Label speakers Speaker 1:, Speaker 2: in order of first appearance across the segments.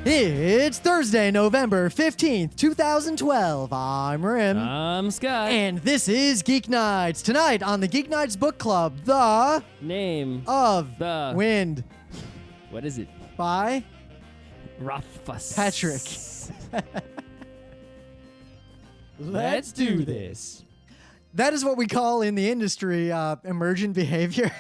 Speaker 1: It's Thursday, November 15th, 2012. I'm Rim.
Speaker 2: I'm Scott.
Speaker 1: And this is Geeknights. Tonight on the Geeknights Book Club, The
Speaker 2: Name
Speaker 1: of
Speaker 2: the
Speaker 1: Wind.
Speaker 2: What is it?
Speaker 1: By
Speaker 2: Rothfuss.
Speaker 1: Patrick.
Speaker 2: Let's do this.
Speaker 1: That is what we call in the industry emergent behavior.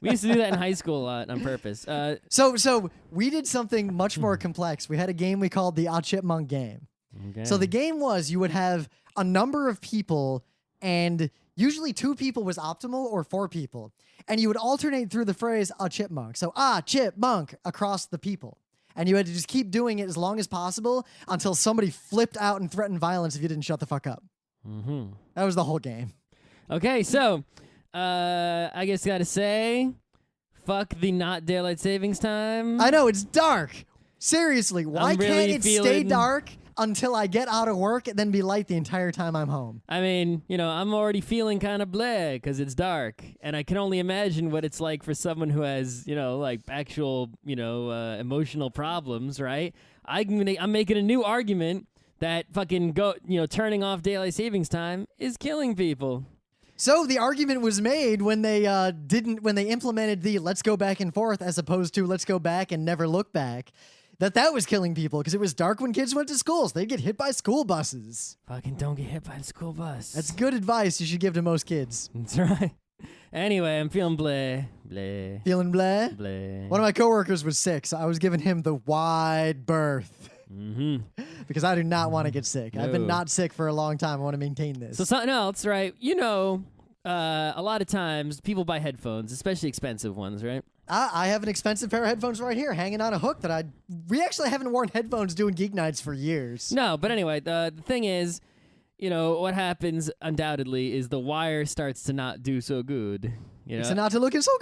Speaker 2: We used to do that in high school a lot on purpose.
Speaker 1: So we did something much more complex. We had a game we called the Chipmunk game.
Speaker 2: Okay.
Speaker 1: So the game was you would have a number of people, and usually 2 people was optimal or 4 people. And you would alternate through the phrase a chipmunk. So chipmunk across the people. And you had to just keep doing it as long as possible until somebody flipped out and threatened violence if you didn't shut the fuck up.
Speaker 2: Mm-hmm.
Speaker 1: That was the whole game.
Speaker 2: Okay, so I guess gotta say, fuck the not daylight savings time.
Speaker 1: I know, it's dark. Seriously, why can't it stay dark until I get out of work and then be light the entire time I'm home?
Speaker 2: I mean, I'm already feeling kind of bleh because it's dark, and I can only imagine what it's like for someone who has, like actual, emotional problems, right? I'm making a new argument that fucking turning off daylight savings time is killing people.
Speaker 1: So the argument was made when they implemented the let's go back and forth as opposed to let's go back and never look back. That was killing people because it was dark when kids went to school, so they'd get hit by school buses.
Speaker 2: Fucking don't get hit by the school bus.
Speaker 1: That's good advice you should give to most kids.
Speaker 2: That's right. Anyway, I'm feeling bleh.
Speaker 1: Feeling bleh?
Speaker 2: Bleh.
Speaker 1: One of my coworkers was sick, so I was giving him the wide berth.
Speaker 2: Mm-hmm.
Speaker 1: Because I do not want to get sick.
Speaker 2: No.
Speaker 1: I've been not sick for a long time. I want to maintain this.
Speaker 2: So something else, right? A lot of times people buy headphones, especially expensive ones, right?
Speaker 1: I have an expensive pair of headphones right here hanging on a hook that we actually haven't worn headphones doing Geek Nights for years.
Speaker 2: No, but anyway, the thing is, what happens undoubtedly is the wire starts to not do so good.
Speaker 1: It's not looking so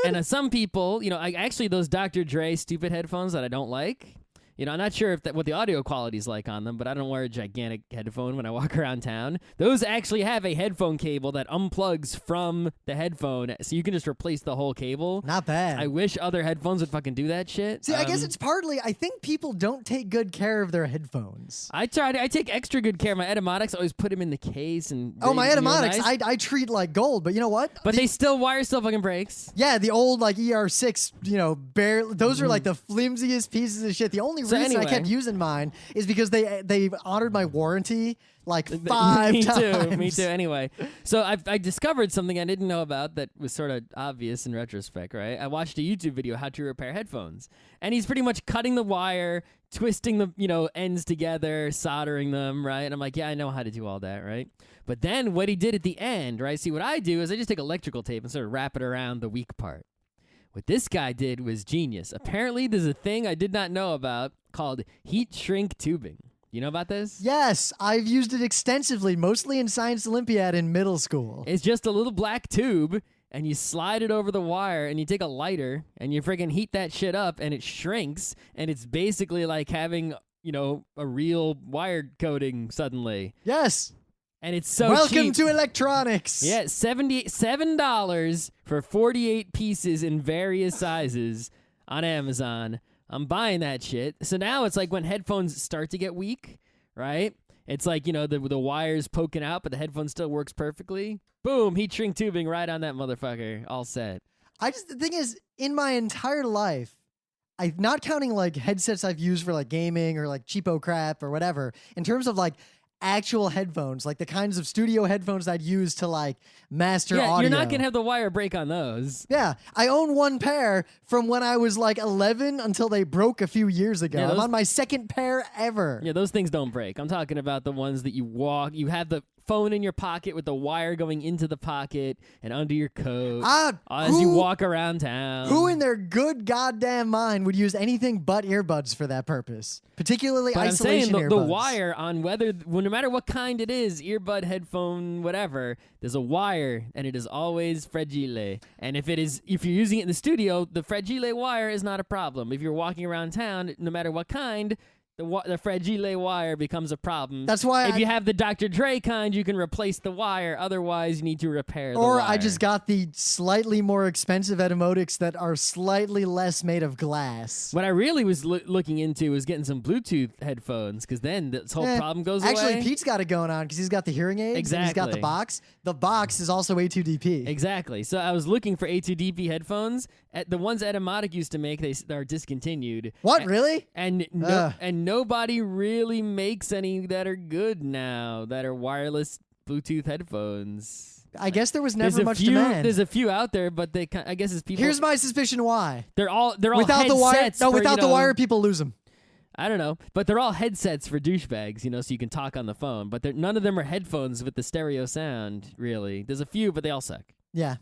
Speaker 1: good.
Speaker 2: And some people, actually those Dr. Dre stupid headphones that I don't like, I'm not sure what the audio quality is like on them, but I don't wear a gigantic headphone when I walk around town. Those actually have a headphone cable that unplugs from the headphone, so you can just replace the whole cable.
Speaker 1: Not bad.
Speaker 2: I wish other headphones would fucking do that shit.
Speaker 1: See, I guess it's partly, I think people don't take good care of their headphones.
Speaker 2: I take extra good care of my Etymotics. I always put them in the case and.
Speaker 1: Oh, my Etymotics,
Speaker 2: nice.
Speaker 1: I treat like gold, but you know what?
Speaker 2: But wire still fucking breaks.
Speaker 1: Yeah, the old ER6, barely. Those are like the flimsiest pieces of shit. The only reason I kept using mine is because they honored my warranty like 5 times.
Speaker 2: Me too. Anyway, so I discovered something I didn't know about that was sort of obvious in retrospect, right? I watched a YouTube video how to repair headphones, and he's pretty much cutting the wire, twisting the ends together, soldering them, right? And I'm like, yeah, I know how to do all that, right? But then what he did at the end, right? See, what I do is I just take electrical tape and sort of wrap it around the weak part. What this guy did was genius. Apparently, there's a thing I did not know about called heat shrink tubing. You know about this?
Speaker 1: Yes, I've used it extensively, mostly in Science Olympiad in middle school.
Speaker 2: It's just a little black tube, and you slide it over the wire, and you take a lighter, and you friggin' heat that shit up, and it shrinks, and it's basically like having, a real wire coating suddenly.
Speaker 1: Yes.
Speaker 2: And it's so
Speaker 1: Welcome
Speaker 2: cheap.
Speaker 1: to electronics.
Speaker 2: Yeah, $77 for 48 pieces in various sizes on Amazon. I'm buying that shit. So now it's like when headphones start to get weak, right? It's like, the wire's poking out, but the headphone still works perfectly. Boom, heat shrink tubing right on that motherfucker. All set.
Speaker 1: The thing is, in my entire life, I'm not counting like headsets I've used for like gaming or like cheapo crap or whatever, in terms of like actual headphones, like the kinds of studio headphones I'd use to like master audio.
Speaker 2: You're not gonna have the wire break on those.
Speaker 1: Yeah, I own one pair from when I was like 11 until they broke a few years ago. I'm on my second pair ever.
Speaker 2: Yeah, those things don't break. I'm talking about the ones that you have the phone in your pocket with the wire going into the pocket and under your coat as you walk around town.
Speaker 1: Who in their good goddamn mind would use anything but earbuds for that purpose? Particularly isolation earbuds.
Speaker 2: The wire on no matter what kind it is, earbud, headphone, whatever, there's a wire and it is always fragile. And if you're using it in the studio, the fragile wire is not a problem. If you're walking around town, no matter what kind, the fragile wire becomes a problem.
Speaker 1: That's why
Speaker 2: if you have the Dr. Dre kind, you can replace the wire. Otherwise, you need to repair the wire.
Speaker 1: Or I just got the slightly more expensive Etymotics that are slightly less made of glass.
Speaker 2: What I really was looking into was getting some Bluetooth headphones, because then this whole problem goes away.
Speaker 1: Actually, Pete's got it going on because he's got the hearing aids.
Speaker 2: Exactly.
Speaker 1: And he's got the box. The box is also A2DP.
Speaker 2: Exactly. So I was looking for A2DP headphones. The ones Etymotic used to make, they are discontinued.
Speaker 1: What, really?
Speaker 2: And nobody really makes any that are good now, that are wireless Bluetooth headphones.
Speaker 1: I guess there was never much demand.
Speaker 2: There's a few out there, but I guess it's people.
Speaker 1: Here's my suspicion why.
Speaker 2: They're all
Speaker 1: without the wire.
Speaker 2: headsets
Speaker 1: No,
Speaker 2: for,
Speaker 1: without the wire, people lose them.
Speaker 2: I don't know, but they're all headsets for douchebags, so you can talk on the phone. But none of them are headphones with the stereo sound, really. There's a few, but they all suck.
Speaker 1: Yeah,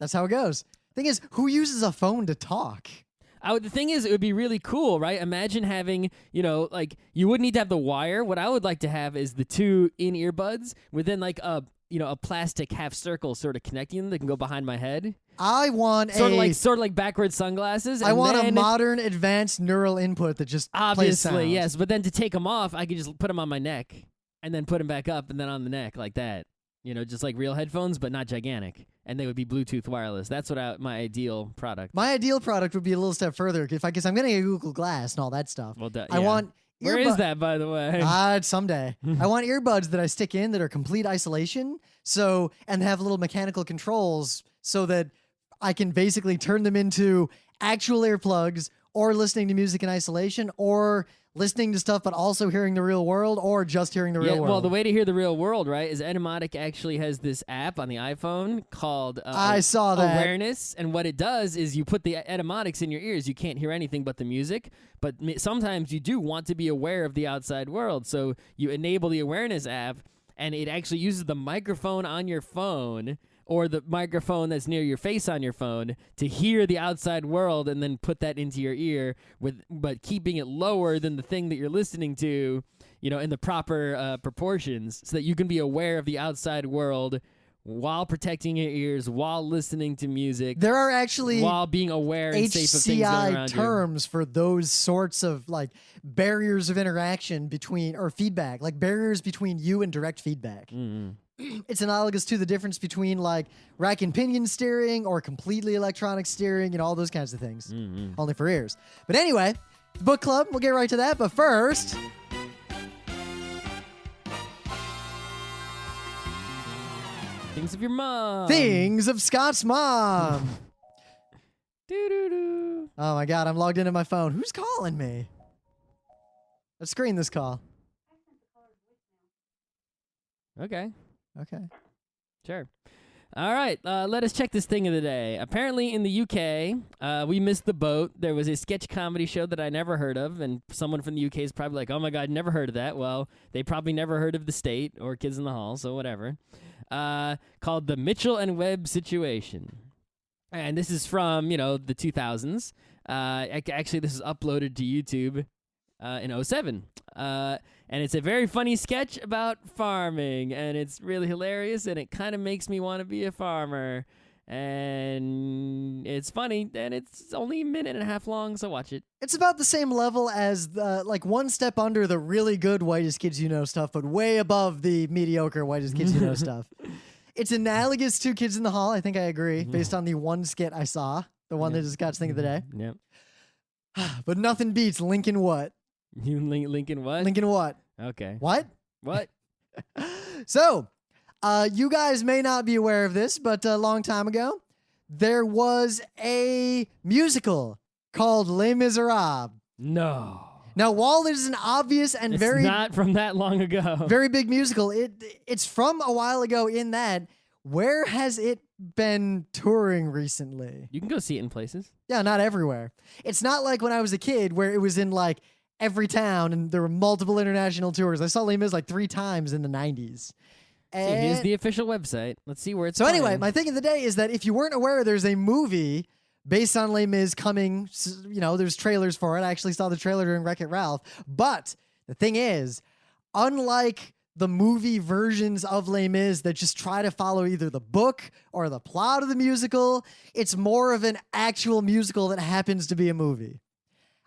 Speaker 1: that's how it goes. Thing is, who uses a phone to talk?
Speaker 2: The thing is, it would be really cool, right? Imagine having, like, you wouldn't need to have the wire. What I would like to have is the two in-ear buds within, like, a plastic half circle sort of connecting them that can go behind my head.
Speaker 1: I want
Speaker 2: sort of like backwards sunglasses.
Speaker 1: I want a modern, advanced neural input that just plays sound.
Speaker 2: Yes. But then to take them off, I could just put them on my neck and then put them back up and then on the neck like that. Just like real headphones, but not gigantic. And they would be Bluetooth wireless. That's what my ideal product.
Speaker 1: My ideal product would be a little step further because I'm getting a Google Glass and all that stuff.
Speaker 2: Well,
Speaker 1: I want.
Speaker 2: Where is that, by the way?
Speaker 1: Someday. I want earbuds that I stick in that are complete isolation, and have little mechanical controls so that I can basically turn them into actual earplugs, or listening to music in isolation, or listening to stuff but also hearing the real world, or just hearing the real world.
Speaker 2: Well, the way to hear the real world, right, is Etymotic actually has this app on the iPhone called
Speaker 1: I saw that.
Speaker 2: Awareness, and what it does is you put the Etymotics in your ears. You can't hear anything but the music, but sometimes you do want to be aware of the outside world, so you enable the Awareness app, and it actually uses the microphone on your phone or the microphone that's near your face on your phone to hear the outside world and then put that into your ear, but keeping it lower than the thing that you're listening to, in the proper proportions, so that you can be aware of the outside world while protecting your ears, while listening to music.
Speaker 1: There are actually
Speaker 2: while being aware and safe of things going around
Speaker 1: terms for those sorts of like barriers of interaction or feedback, like barriers between you and direct feedback.
Speaker 2: Mm-hmm.
Speaker 1: It's analogous to the difference between like rack and pinion steering or completely electronic steering, all those kinds of things.
Speaker 2: Mm-hmm.
Speaker 1: Only for ears. But anyway, book club, we'll get right to that. But first,
Speaker 2: things of your mom.
Speaker 1: Things of Scott's mom.
Speaker 2: Doo-doo-doo.
Speaker 1: Oh my God, I'm logged into my phone. Who's calling me? Let's screen this call.
Speaker 2: Okay. Sure. All right, let us check this thing of the day. Apparently in the UK, we missed the boat. There was a sketch comedy show that I never heard of, and someone from the UK is probably like, oh my God, never heard of that. Well, they probably never heard of The State or Kids in the Hall, so whatever. Called The Mitchell and Webb Situation. And this is from, the 2000s. Actually, this is uploaded to YouTube in 2007. And it's a very funny sketch about farming, and it's really hilarious, and it kind of makes me want to be a farmer. And it's funny, and it's only a minute and a half long, so watch it.
Speaker 1: It's about the same level as like one step under the really good Whitest Kids You Know stuff, but way above the mediocre Whitest Kids You Know stuff. It's analogous to Kids in the Hall, I think I agree, based on the one skit I saw, the one that is Scott's thing of the day.
Speaker 2: Yep.
Speaker 1: But nothing beats Lincoln what?
Speaker 2: Lincoln what?
Speaker 1: Lincoln what?
Speaker 2: Okay.
Speaker 1: What?
Speaker 2: What?
Speaker 1: So, you guys may not be aware of this, but a long time ago, there was a musical called Les Miserables.
Speaker 2: No.
Speaker 1: Now, while it is an obvious and
Speaker 2: It's
Speaker 1: very
Speaker 2: not from that long ago.
Speaker 1: very big musical, it's from a while ago in that, where has it been touring recently?
Speaker 2: You can go see it in places.
Speaker 1: Yeah, not everywhere. It's not like when I was a kid where it was in like every town and there were multiple international tours. I saw Les Mis like 3 times in the 90s.
Speaker 2: Here's the official website. Let's see where it's
Speaker 1: So anyway,
Speaker 2: playing.
Speaker 1: my thing of the day is that if you weren't aware, there's a movie based on Les Mis coming. There's trailers for it. I actually saw the trailer during Wreck-It Ralph. But the thing is, unlike the movie versions of Les Mis that just try to follow either the book or the plot of the musical, it's more of an actual musical that happens to be a movie.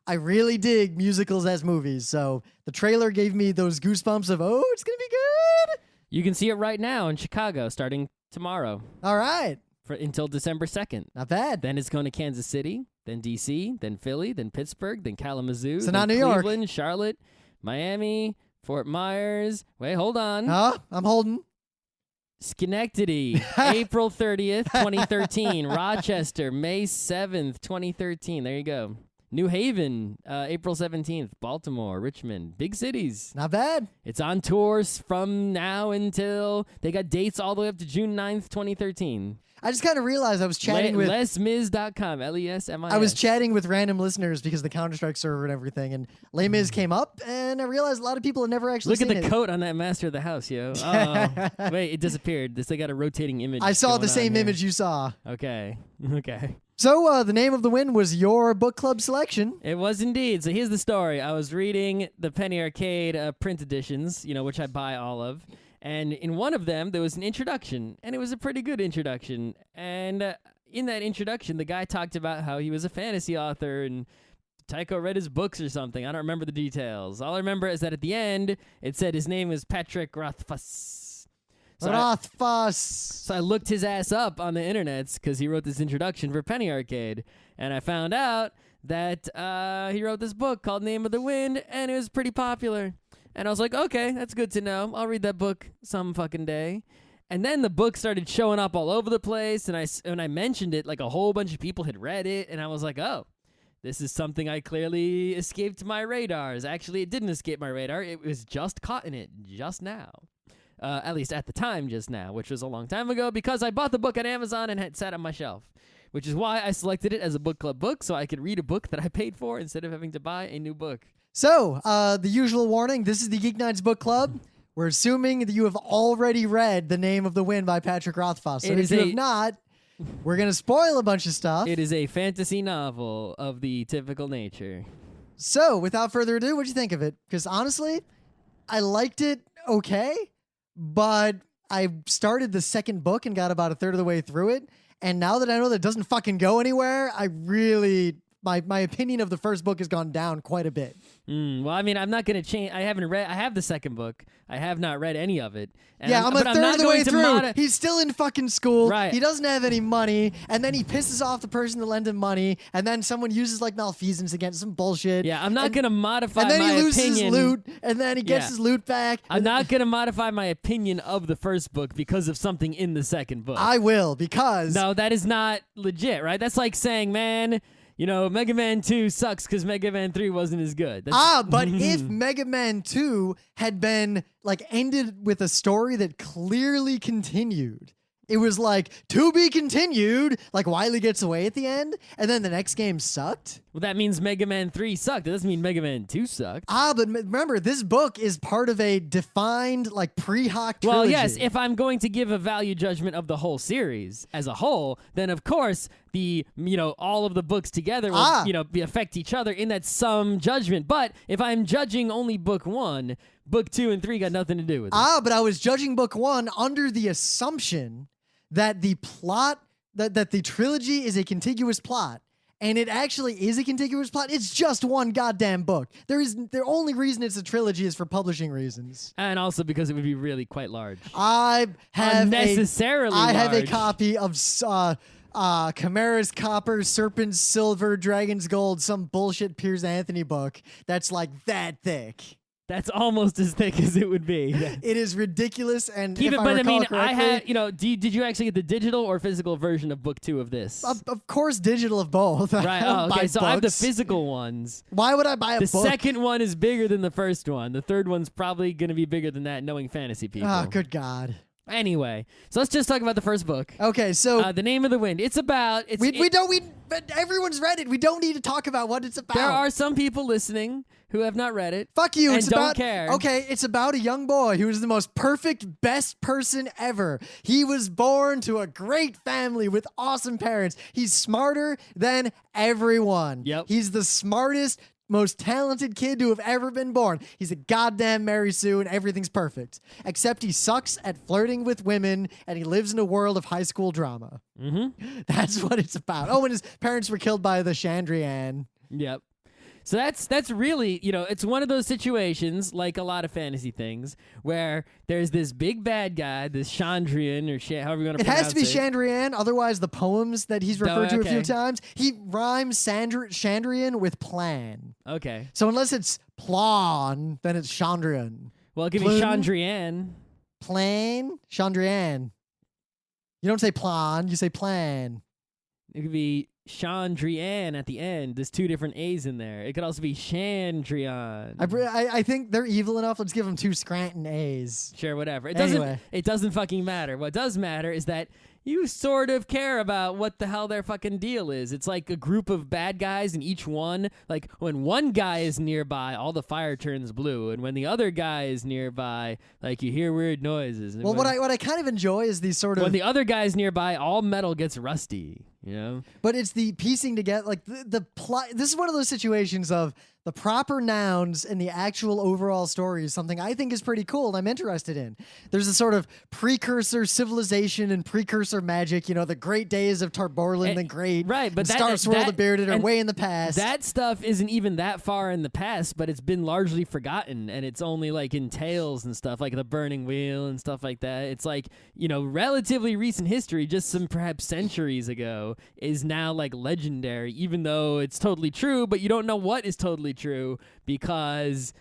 Speaker 1: I really dig musicals as movies. So the trailer gave me those goosebumps of, oh, it's going to be good.
Speaker 2: You can see it right now in Chicago starting tomorrow
Speaker 1: All right.
Speaker 2: until December 2nd.
Speaker 1: Not bad.
Speaker 2: Then it's going to Kansas City, then D.C., then Philly, then Pittsburgh, then Kalamazoo,
Speaker 1: So
Speaker 2: then
Speaker 1: not New York.
Speaker 2: Cleveland, Charlotte, Miami, Fort Myers. Wait, hold on.
Speaker 1: I'm holding.
Speaker 2: Schenectady, April 30th, 2013. Rochester, May 7th, 2013. There you go. New Haven, April 17th. Baltimore, Richmond, big cities.
Speaker 1: Not bad.
Speaker 2: It's on tours from now until they got dates all the way up to June 9th, 2013.
Speaker 1: I just kind of realized I was chatting with
Speaker 2: LesMiz.com, LESMIS.
Speaker 1: I was chatting with random listeners because of the Counter-Strike server and everything, and Les Mis came up, and I realized a lot of people had never actually
Speaker 2: Look
Speaker 1: seen
Speaker 2: at the
Speaker 1: it.
Speaker 2: coat on that Master of the House, yo. Oh, wait, it disappeared. They got a rotating image.
Speaker 1: I saw
Speaker 2: going
Speaker 1: the
Speaker 2: on
Speaker 1: same
Speaker 2: here.
Speaker 1: image you saw.
Speaker 2: Okay.
Speaker 1: So the name of the win was your book club selection.
Speaker 2: It was indeed. So here's the story. I was reading the Penny Arcade print editions, which I buy all of. And in one of them, there was an introduction, and it was a pretty good introduction. And in that introduction, the guy talked about how he was a fantasy author and Tycho read his books or something. I don't remember the details. All I remember is that at the end, it said his name was Patrick Rothfuss.
Speaker 1: Rothfuss.
Speaker 2: So I looked his ass up on the internets because he wrote this introduction for Penny Arcade, and I found out that he wrote this book called Name of the Wind, and it was pretty popular. And I was like, okay, that's good to know. I'll read that book some fucking day. And then the book started showing up all over the place, and when I mentioned it, like a whole bunch of people had read it, and I was like, oh, this is something I clearly escaped my radars. Actually, it didn't escape my radar. It was just caught in it just now. At least at the time just now, which was a long time ago, because I bought the book on Amazon and had sat on my shelf, which is why I selected it as a book club book, so I could read a book that I paid for instead of having to buy a new book.
Speaker 1: So, the usual warning, this is the Geeknights Book Club. We're assuming that you have already read The Name of the Wind by Patrick Rothfuss. So if you have not, we're going to spoil a bunch of stuff.
Speaker 2: It is a fantasy novel of the typical nature.
Speaker 1: So, without further ado, what'd you think of it? Because honestly, I liked it okay, but I started the second book and got about a third of the way through it. And now that I know that it doesn't fucking go anywhere, I really... My opinion of the first book has gone down quite a bit.
Speaker 2: Well, I mean, I'm not going to change. I have the second book. I have not read any of it. And
Speaker 1: Yeah, I'm a third of the way through. He's still in fucking school.
Speaker 2: Right.
Speaker 1: He doesn't have any money. And then he pisses off the person that lent him money. And then someone uses like malfeasance against some bullshit.
Speaker 2: Yeah, I'm not going to modify my opinion.
Speaker 1: And then he loses his loot. And then he gets his loot back.
Speaker 2: I'm not going to modify my opinion of the first book because of something in the second book.
Speaker 1: I will, because...
Speaker 2: No, that is not legit, right? That's like saying, man... Mega Man 2 sucks because Mega Man 3 wasn't as good.
Speaker 1: But if Mega Man 2 had been, ended with a story that clearly continued, it was to be continued, Wily gets away at the end, and then the next game sucked.
Speaker 2: Well, that means Mega Man 3 sucked. It doesn't mean Mega Man 2 sucked.
Speaker 1: But remember, this book is part of a defined, pre-hoc trilogy.
Speaker 2: Well, yes, if I'm going to give a value judgment of the whole series as a whole, then of course all of the books together will, affect each other in that sum judgment. But if I'm judging only book 1, book 2 and 3 got nothing to do with it.
Speaker 1: But I was judging book 1 under the assumption that the plot, that the trilogy is a contiguous plot. And it actually is a contiguous plot. It's just one goddamn book. The only reason it's a trilogy is for publishing reasons.
Speaker 2: And also because it would be really quite large.
Speaker 1: I have
Speaker 2: unnecessarily
Speaker 1: I have a
Speaker 2: large.
Speaker 1: copy of Chimera's Copper, Serpent's Silver, Dragon's Gold, some bullshit Piers Anthony book that's that thick.
Speaker 2: That's almost as thick as it would be.
Speaker 1: It is ridiculous, and
Speaker 2: Keep
Speaker 1: if
Speaker 2: it, but I mean,
Speaker 1: correctly,
Speaker 2: I had, did you actually get the digital or physical version of book 2 of this?
Speaker 1: Of course, digital of both.
Speaker 2: Right. Oh, okay. So I have the
Speaker 1: books.
Speaker 2: physical ones.
Speaker 1: Why would I buy a
Speaker 2: book? The
Speaker 1: book?
Speaker 2: second one is bigger than the first one. The third one's probably going to be bigger than that, knowing fantasy people.
Speaker 1: Oh, good God.
Speaker 2: Anyway, so let's just talk about the first book.
Speaker 1: Okay, so
Speaker 2: The Name of the Wind. It's about.
Speaker 1: But everyone's read it. We don't need to talk about what it's about.
Speaker 2: There are some people listening who have not read it.
Speaker 1: Fuck you.
Speaker 2: And
Speaker 1: It's
Speaker 2: don't
Speaker 1: about,
Speaker 2: care.
Speaker 1: Okay, it's about a young boy who is the most perfect, best person ever. He was born to a great family with awesome parents. He's smarter than everyone.
Speaker 2: Yep.
Speaker 1: He's the smartest, most talented kid to have ever been born. He's a goddamn Mary Sue and everything's perfect. Except he sucks at flirting with women and he lives in a world of high school drama.
Speaker 2: Mm-hmm.
Speaker 1: That's what it's about. Oh, and his parents were killed by the Chandrian.
Speaker 2: Yep. So that's really, it's one of those situations, like a lot of fantasy things, where there's this big bad guy, this Chandrian, or however you want to
Speaker 1: It
Speaker 2: pronounce it.
Speaker 1: has to be Chandrian, otherwise the poems that he's referred to a few times, he rhymes Chandrian with plan.
Speaker 2: Okay.
Speaker 1: So unless it's plan, then it's Chandrian.
Speaker 2: Well, it could be Chandrian.
Speaker 1: Plan? Chandrian. You don't say plan, you say plan.
Speaker 2: It could be Chandrian at the end. There's two different A's in there. It could also be Chandrian.
Speaker 1: I think they're evil enough. Let's give them two Scranton A's.
Speaker 2: Sure, whatever. It doesn't fucking matter. What does matter is that you sort of care about what the hell their fucking deal is. It's like a group of bad guys, and each one, like when one guy is nearby, all the fire turns blue, and when the other guy is nearby, like you hear weird noises. And
Speaker 1: well, what I kind of enjoy is these sort of
Speaker 2: when the other guy's nearby, all metal gets rusty.
Speaker 1: But it's the piecing together, like the plot. This is one of those situations of the proper nouns and the actual overall story is something I think is pretty cool and I'm interested in. There's a sort of precursor civilization and precursor magic, the great days of Tarborlin the Great.
Speaker 2: Right, but
Speaker 1: Star Swirl the Bearded are way in the past.
Speaker 2: That stuff isn't even that far in the past, but it's been largely forgotten, and it's only like in tales and stuff, like the Burning Wheel and stuff like that. It's like, relatively recent history, just some perhaps centuries ago, is now like legendary, even though it's totally true, but you don't know what is totally true because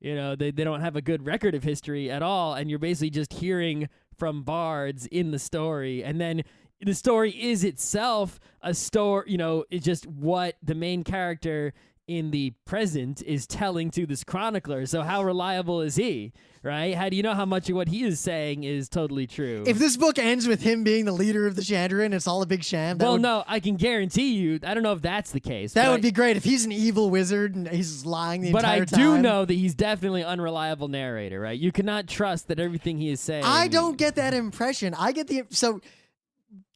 Speaker 2: they don't have a good record of history at all, and you're basically just hearing from bards in the story, and then the story is itself a story. It's just what the main character in the present is telling to this chronicler. So how reliable is he, right? How do you know how much of what he is saying is totally true?
Speaker 1: If this book ends with him being the leader of the Chandrian, it's all a big sham.
Speaker 2: No, I can guarantee you, I don't know if that's the case.
Speaker 1: That would be great if he's an evil wizard and he's lying the entire time.
Speaker 2: But I do know that he's definitely an unreliable narrator, right? You cannot trust that everything he is saying.
Speaker 1: I don't get that impression. So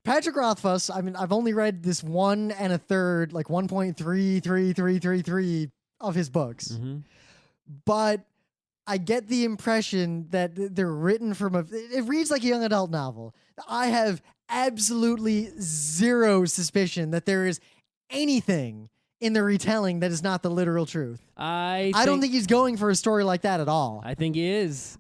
Speaker 1: Patrick Rothfuss, I've only read this 1 1/3, like 1.33333 of his books.
Speaker 2: Mm-hmm.
Speaker 1: But I get the impression that they're written from it reads like a young adult novel. I have absolutely zero suspicion that there is anything in the retelling that is not the literal truth. I don't think he's going for a story like that at all.
Speaker 2: I think he is.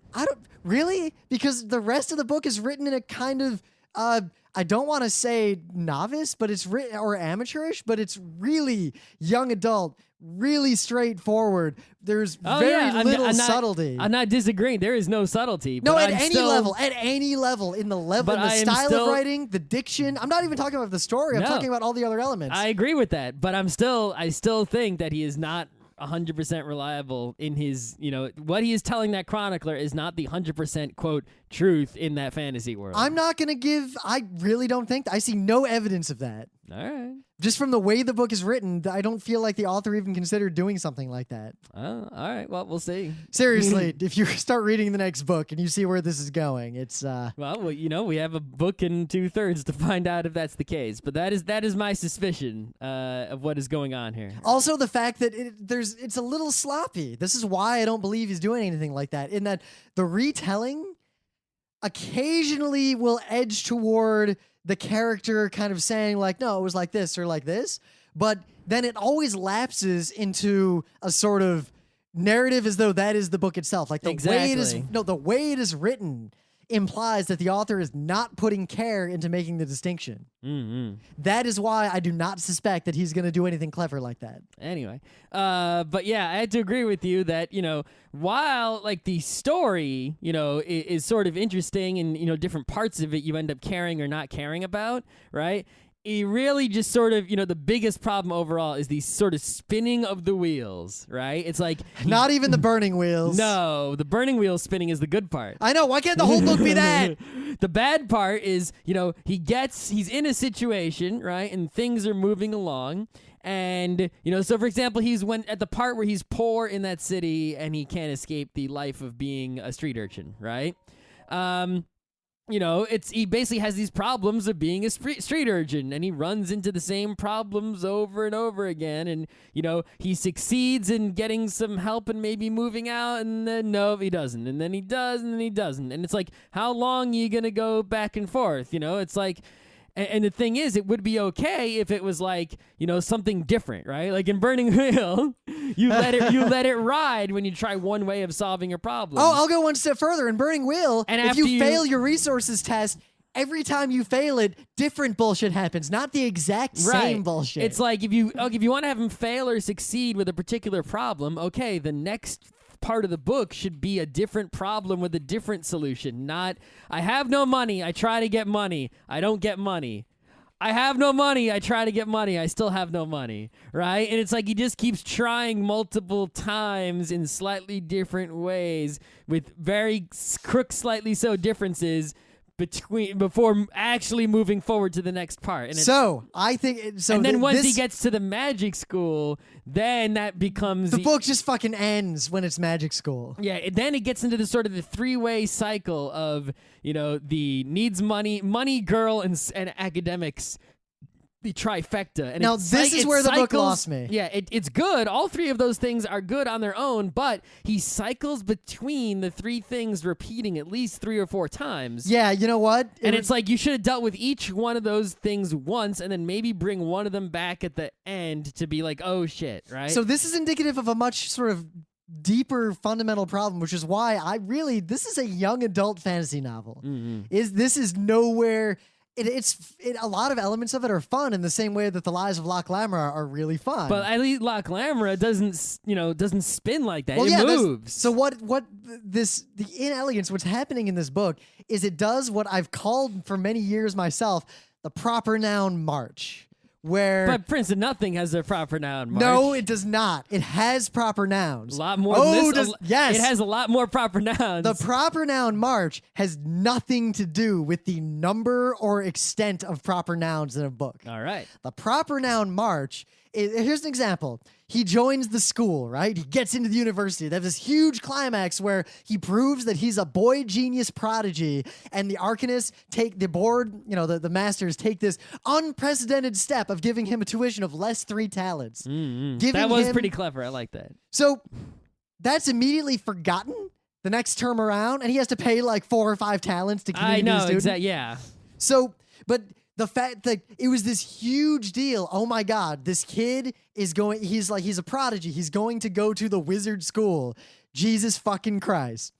Speaker 1: Really? Because the rest of the book is written in a kind of I don't want to say novice, but it's or amateurish, but it's really young adult, really straightforward. There's very little subtlety.
Speaker 2: I'm not disagreeing. There is no subtlety.
Speaker 1: No,
Speaker 2: but
Speaker 1: at any level, in the style of writing, the diction. I'm not even talking about the story. I'm talking about all the other elements.
Speaker 2: I agree with that, but I still think that he is not 100% reliable in his, what he is telling that chronicler is not the 100% quote truth in that fantasy world.
Speaker 1: I'm not going to I really don't think I see no evidence of that.
Speaker 2: All right.
Speaker 1: Just from the way the book is written, I don't feel like the author even considered doing something like that.
Speaker 2: Oh, all right. Well, we'll see.
Speaker 1: Seriously, if you start reading the next book and you see where this is going, it's
Speaker 2: Well, we have a book and 2/3 to find out if that's the case. But that is my suspicion of what is going on here.
Speaker 1: Also, the fact that it's a little sloppy. This is why I don't believe he's doing anything like that. In that the retelling occasionally will edge toward the character kind of saying like, no, it was like this or like this, but then it always lapses into a sort of narrative as though that is the book itself. Like the way it is written implies that the author is not putting care into making the distinction.
Speaker 2: Mm-hmm.
Speaker 1: That is why I do not suspect that he's going to do anything clever like that.
Speaker 2: Anyway, but yeah, I had to agree with you that, while like the story, is sort of interesting and, different parts of it you end up caring or not caring about, right? It really just sort of, the biggest problem overall is the sort of spinning of the wheels, right? It's like...
Speaker 1: Not even the burning wheels.
Speaker 2: No, the burning wheel spinning is the good part.
Speaker 1: I know. Why can't the whole book be that?
Speaker 2: The bad part is, he's in a situation, right? And things are moving along. And, so for example, he's at the part where he's poor in that city and he can't escape the life of being a street urchin, right? He basically has these problems of being a street urchin, and he runs into the same problems over and over again. And, he succeeds in getting some help and maybe moving out, and then no, he doesn't. And then he does, and then he doesn't. And it's like, how long are you going to go back and forth? It's like, And the thing is, it would be okay if it was like, something different, right? Like in Burning Wheel, you let it ride when you try one way of solving a problem.
Speaker 1: Oh, I'll go one step further. In Burning Wheel,
Speaker 2: And
Speaker 1: if
Speaker 2: after
Speaker 1: you fail your resources test, every time you fail it, different bullshit happens, not the exact same bullshit.
Speaker 2: It's like if you want to have him fail or succeed with a particular problem, okay, the next part of the book should be a different problem with a different solution. Not, I have no money, I try to get money, I don't get money. I have no money, I try to get money, I still have no money, right? And it's like he just keeps trying multiple times in slightly different ways with very slightly so differences before actually moving forward to the next part. And
Speaker 1: I think
Speaker 2: and then once he gets to the magic school, then that becomes
Speaker 1: the book just fucking ends when it's magic school.
Speaker 2: Yeah, then it gets into the sort of the three-way cycle of the needs money, girl, and academics. The trifecta. And
Speaker 1: now this is where the book lost me.
Speaker 2: Yeah, it's good. All three of those things are good on their own, but he cycles between the three things, repeating at least 3 or 4 times.
Speaker 1: Yeah, you know what?
Speaker 2: It's like you should have dealt with each one of those things once and then maybe bring one of them back at the end to be like, oh shit, right?
Speaker 1: So this is indicative of a much sort of deeper fundamental problem, which is why this is a young adult fantasy novel. This is nowhere... a lot of elements of it are fun in the same way that the Lies of Loch Lamora are really fun.
Speaker 2: But at least Loch Lamora doesn't spin like that.
Speaker 1: Well,
Speaker 2: it moves.
Speaker 1: So the inelegance, what's happening in this book is it does what I've called for many years myself, the proper noun march.
Speaker 2: But Prince of Nothing has a proper noun march.
Speaker 1: No, it does not. It has proper nouns.
Speaker 2: A lot more than this.
Speaker 1: Yes.
Speaker 2: It has a lot more proper nouns.
Speaker 1: The proper noun march has nothing to do with the number or extent of proper nouns in a book.
Speaker 2: All right.
Speaker 1: The proper noun march, here's an example. He joins the school, right? He gets into the university. They have this huge climax where he proves that he's a boy genius prodigy, and the arcanists take the board, the masters take this unprecedented step of giving him a tuition of less 3 talents.
Speaker 2: That was pretty clever. I like that.
Speaker 1: So that's immediately forgotten the next term around, and he has to pay like 4 or 5 talents to keep a new student.
Speaker 2: Exactly. Yeah.
Speaker 1: So, but the fact that it was this huge deal. Oh my God, this kid he's a prodigy. He's going to go to the wizard school. Jesus fucking Christ.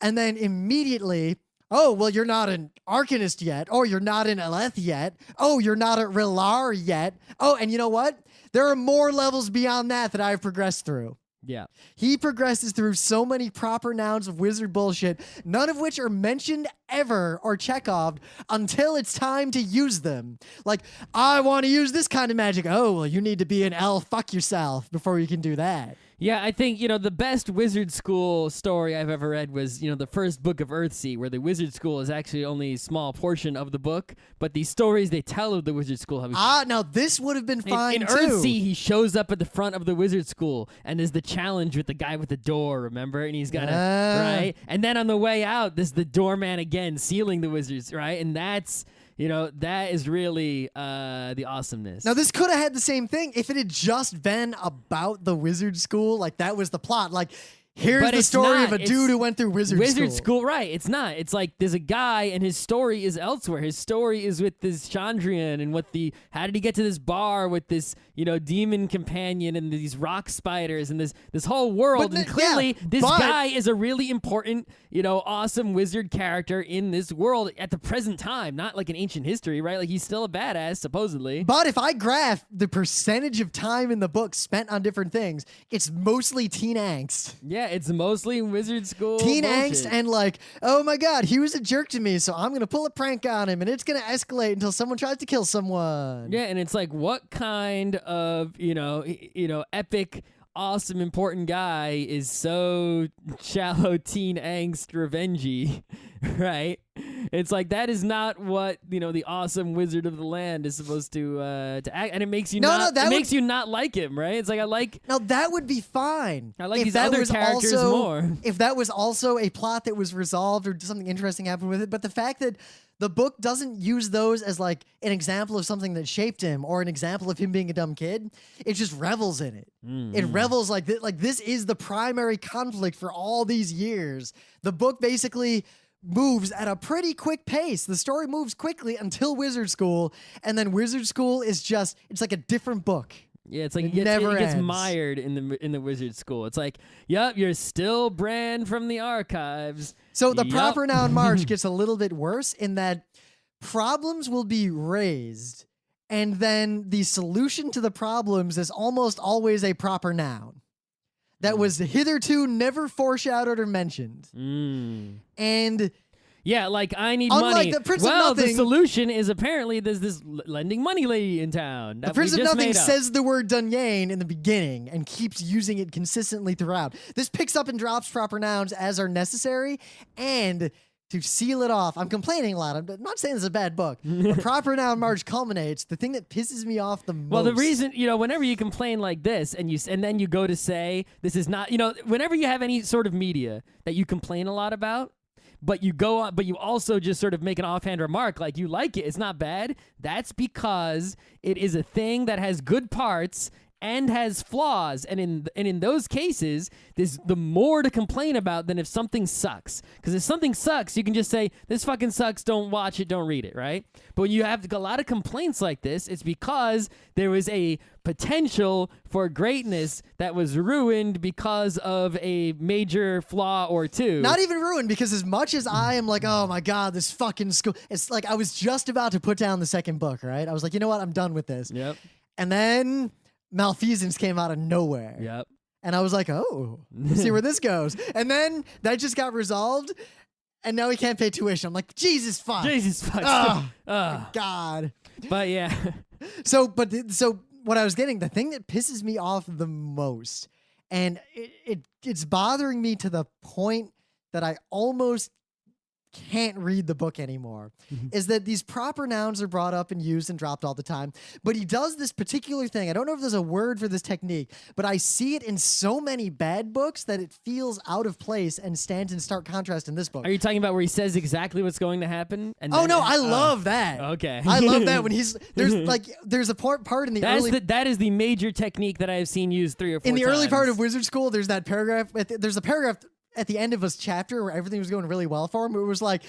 Speaker 1: And then immediately, oh, well, you're not an arcanist yet. Oh, you're not an Eleth yet. Oh, you're not a Rilar yet. Oh, and you know what? There are more levels beyond that I've progressed through.
Speaker 2: Yeah.
Speaker 1: He progresses through so many proper nouns of wizard bullshit, none of which are mentioned ever or Chekhov until it's time to use them. Like, I want to use this kind of magic. Oh, well, you need to be an elf. Fuck yourself before you can do that.
Speaker 2: Yeah, I think, the best wizard school story I've ever read was, the first book of Earthsea, where the wizard school is actually only a small portion of the book, but the stories they tell of the wizard school have...
Speaker 1: now this would have been fine,
Speaker 2: in
Speaker 1: too.
Speaker 2: Earthsea, he shows up at the front of the wizard school, and there's the challenge with the guy with the door, remember? And he's got to... Right? And then on the way out, there's the doorman again, sealing the wizards, right? And that's... that is really the awesomeness.
Speaker 1: Now, this could have had the same thing if it had just been about the wizard school. Like, that was the plot. Like, here's the story of a dude who went through wizard school.
Speaker 2: Wizard school, right. It's not. It's like there's a guy and his story is elsewhere. His story is with this Chandrian and how did he get to this bar with this, demon companion and these rock spiders and this whole world. And clearly this guy is a really important, awesome wizard character in this world at the present time, not like in ancient history, right? Like he's still a badass, supposedly.
Speaker 1: But if I graph the percentage of time in the book spent on different things, it's mostly teen angst.
Speaker 2: Yeah, it's mostly wizard school
Speaker 1: teen
Speaker 2: bullshit.
Speaker 1: Angst and like, oh my God, he was a jerk to me, so I'm going to pull a prank on him and it's going to escalate until someone tries to kill someone.
Speaker 2: Yeah, and it's like, what kind of, epic, awesome, important guy is so shallow teen angst revengey, right? It's like that is not what the awesome wizard of the land is supposed to act, and it makes you makes you not like him, right? It's like
Speaker 1: now that would be fine.
Speaker 2: I like these other characters more.
Speaker 1: If that was also a plot that was resolved or something interesting happened with it, but the fact that the book doesn't use those as like an example of something that shaped him or an example of him being a dumb kid, it just revels in it. It revels like this is the primary conflict for all these years. The book basically moves at a pretty quick pace. The story moves quickly until Wizard School, and then Wizard School is just, it's like a different book.
Speaker 2: Yeah, it's like
Speaker 1: It
Speaker 2: it
Speaker 1: never
Speaker 2: gets
Speaker 1: ends.
Speaker 2: mired in the Wizard School. It's like, yep, you're still Bran from the archives.
Speaker 1: So the
Speaker 2: Yup.
Speaker 1: proper noun march gets a little bit worse in that problems will be raised, and then the solution to the problems is almost always a proper noun that was hitherto never foreshadowed or mentioned. And
Speaker 2: yeah, like I need
Speaker 1: Unlike
Speaker 2: money.
Speaker 1: the Prince of
Speaker 2: well, the
Speaker 1: Nothing-
Speaker 2: solution is apparently there's this lending money lady in town.
Speaker 1: the
Speaker 2: That
Speaker 1: Prince
Speaker 2: we
Speaker 1: of
Speaker 2: just
Speaker 1: Nothing
Speaker 2: made up.
Speaker 1: says the word Dunyain in the beginning and keeps using it consistently throughout. This picks up and drops proper nouns as are necessary, and to seal it off, I'm complaining a lot. I'm not saying it's a bad book. The proper noun march culminates. The thing that pisses me off the most.
Speaker 2: Well, the reason, whenever you complain like this and then you go to say this is not, whenever you have any sort of media that you complain a lot about, but you go on, but you also just sort of make an offhand remark like you like it, it's not bad. That's because it is a thing that has good parts and has flaws, and in those cases, there's the more to complain about than if something sucks. Because if something sucks, you can just say this fucking sucks. Don't watch it. Don't read it. Right? But when you have a lot of complaints like this, it's because there was a potential for greatness that was ruined because of a major flaw or two.
Speaker 1: Not even ruined, because as much as I am like, oh my God, this fucking school, it's like I was just about to put down the second book, right? I was like, you know what? I'm done with this.
Speaker 2: Yep.
Speaker 1: And then Malfeasance came out of nowhere.
Speaker 2: Yep.
Speaker 1: And I was like, oh, let's see where this goes. And then that just got resolved, and now he can't pay tuition. I'm like, Jesus fuck.
Speaker 2: Jesus fuck.
Speaker 1: Oh,
Speaker 2: Ugh.
Speaker 1: God.
Speaker 2: But yeah.
Speaker 1: So what I was getting, the thing that pisses me off the most, and it's bothering me to the point that I almost can't read the book anymore, is that these proper nouns are brought up and used and dropped all the time. But he does this particular thing. I don't know if there's a word for this technique, but I see it in so many bad books that it feels out of place and stands in stark contrast in this book.
Speaker 2: Are you talking about where he says exactly what's going to happen? And
Speaker 1: Oh
Speaker 2: then-
Speaker 1: no, I love that.
Speaker 2: Okay.
Speaker 1: I love that when there's a part in the early
Speaker 2: that is the major technique that I have seen used 3 or 4
Speaker 1: in the
Speaker 2: times.
Speaker 1: early part of Wizard School, there's that paragraph. There's a paragraph at the end of his chapter where everything was going really well for him. It was like,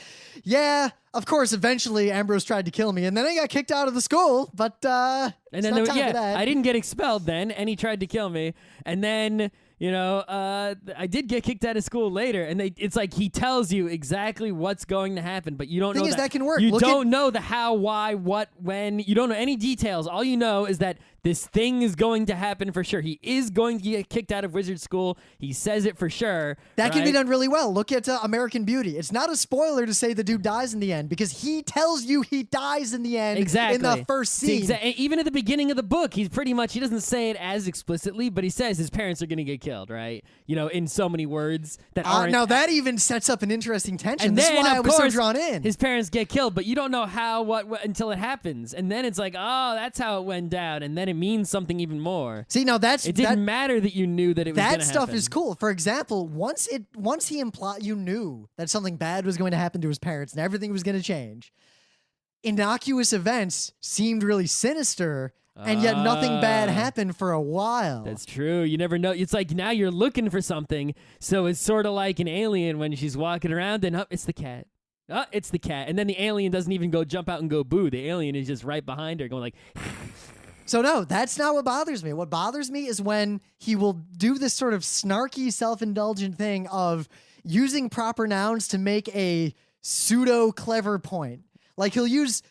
Speaker 1: yeah, of course, eventually Ambrose tried to kill me, and then I got kicked out of the school. But
Speaker 2: and
Speaker 1: it's
Speaker 2: then
Speaker 1: not time for that.
Speaker 2: I didn't get expelled then, and he tried to kill me, and then I did get kicked out of school later, and it's like he tells you exactly what's going to happen, but you don't
Speaker 1: Thing
Speaker 2: know
Speaker 1: is, that can work.
Speaker 2: You
Speaker 1: Look
Speaker 2: don't know the how, why, what, when. You don't know any details. All you know is that this thing is going to happen for sure. He is going to get kicked out of Wizard School. He says it for sure.
Speaker 1: That can be
Speaker 2: right?
Speaker 1: done really well. Look at American Beauty. It's not a spoiler to say the dude dies in the end, because he tells you he dies in the end
Speaker 2: Exactly.
Speaker 1: in the first scene.
Speaker 2: Even at the beginning of the book, he doesn't say it as explicitly, but he says his parents are going to get killed, right? In so many words that aren't.
Speaker 1: Now that even sets up an interesting tension.
Speaker 2: And
Speaker 1: This
Speaker 2: then,
Speaker 1: is why I
Speaker 2: of
Speaker 1: was so
Speaker 2: course,
Speaker 1: drawn in.
Speaker 2: his parents get killed, but you don't know how, what until it happens. And then it's like, oh, that's how it went down. And then it means something even more.
Speaker 1: See, now
Speaker 2: It didn't matter that you knew that it was
Speaker 1: that
Speaker 2: gonna
Speaker 1: stuff
Speaker 2: happen.
Speaker 1: is cool. For example, once he implied, you knew that something bad was going to happen to his parents and everything was going to change. Innocuous events seemed really sinister, and yet nothing bad happened for a while.
Speaker 2: That's true. You never know. It's like now you're looking for something, so it's sort of like an alien when she's walking around and it's the cat. It's the cat. And then the alien doesn't even go jump out and go boo. The alien is just right behind her going like...
Speaker 1: So no, that's not what bothers me. What bothers me is when he will do this sort of snarky, self-indulgent thing of using proper nouns to make a pseudo-clever point. Like he'll use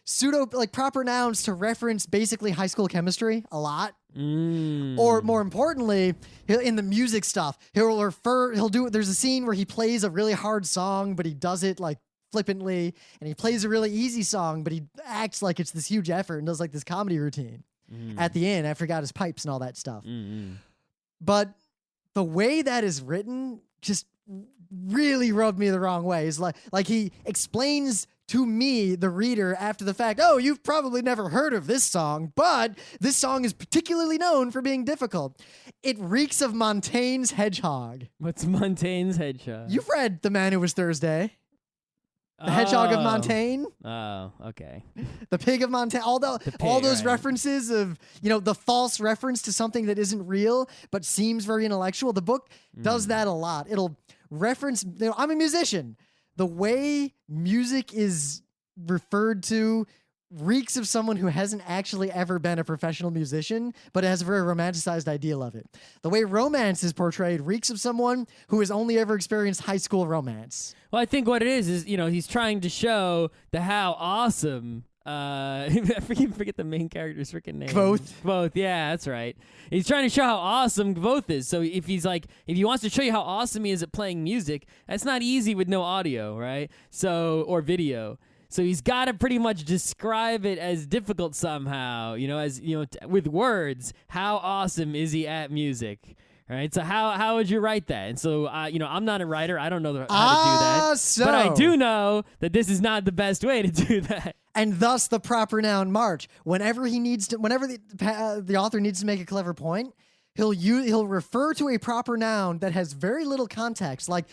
Speaker 1: proper nouns to reference basically high school chemistry a lot. Or more importantly, in the music stuff, there's a scene where he plays a really hard song, but he does it like flippantly, and he plays a really easy song, but he acts like it's this huge effort and does like this comedy routine at the end. I forgot his pipes and all that stuff. But the way that is written just really rubbed me the wrong way. It's like he explains to me, the reader, after the fact, oh, you've probably never heard of this song, but this song is particularly known for being difficult. It reeks of Montaigne's Hedgehog.
Speaker 2: What's Montaigne's Hedgehog?
Speaker 1: You've read The Man Who Was Thursday. The Hedgehog of Montaigne.
Speaker 2: Oh, okay.
Speaker 1: The Pig of Montaigne. All those
Speaker 2: right.
Speaker 1: references of, the false reference to something that isn't real but seems very intellectual. The book does that a lot. It'll reference, I'm a musician, the way music is referred to reeks of someone who hasn't actually ever been a professional musician, but has a very romanticized ideal of it. The way romance is portrayed reeks of someone who has only ever experienced high school romance.
Speaker 2: Well, I think what it is, he's trying to show how awesome. I forget the main character's freaking name. Gvoth, yeah, that's right. He's trying to show how awesome Gvoth is. So if he wants to show you how awesome he is at playing music, that's not easy with no audio, right? Or video. So he's got to pretty much describe it as difficult somehow, with words. How awesome is he at music? All right, so how would you write that? And so, I'm not a writer. I don't know how to do that. But I do know that this is not the best way to do that.
Speaker 1: And thus the proper noun march. Whenever the author needs to make a clever point, he'll refer to a proper noun that has very little context. Like,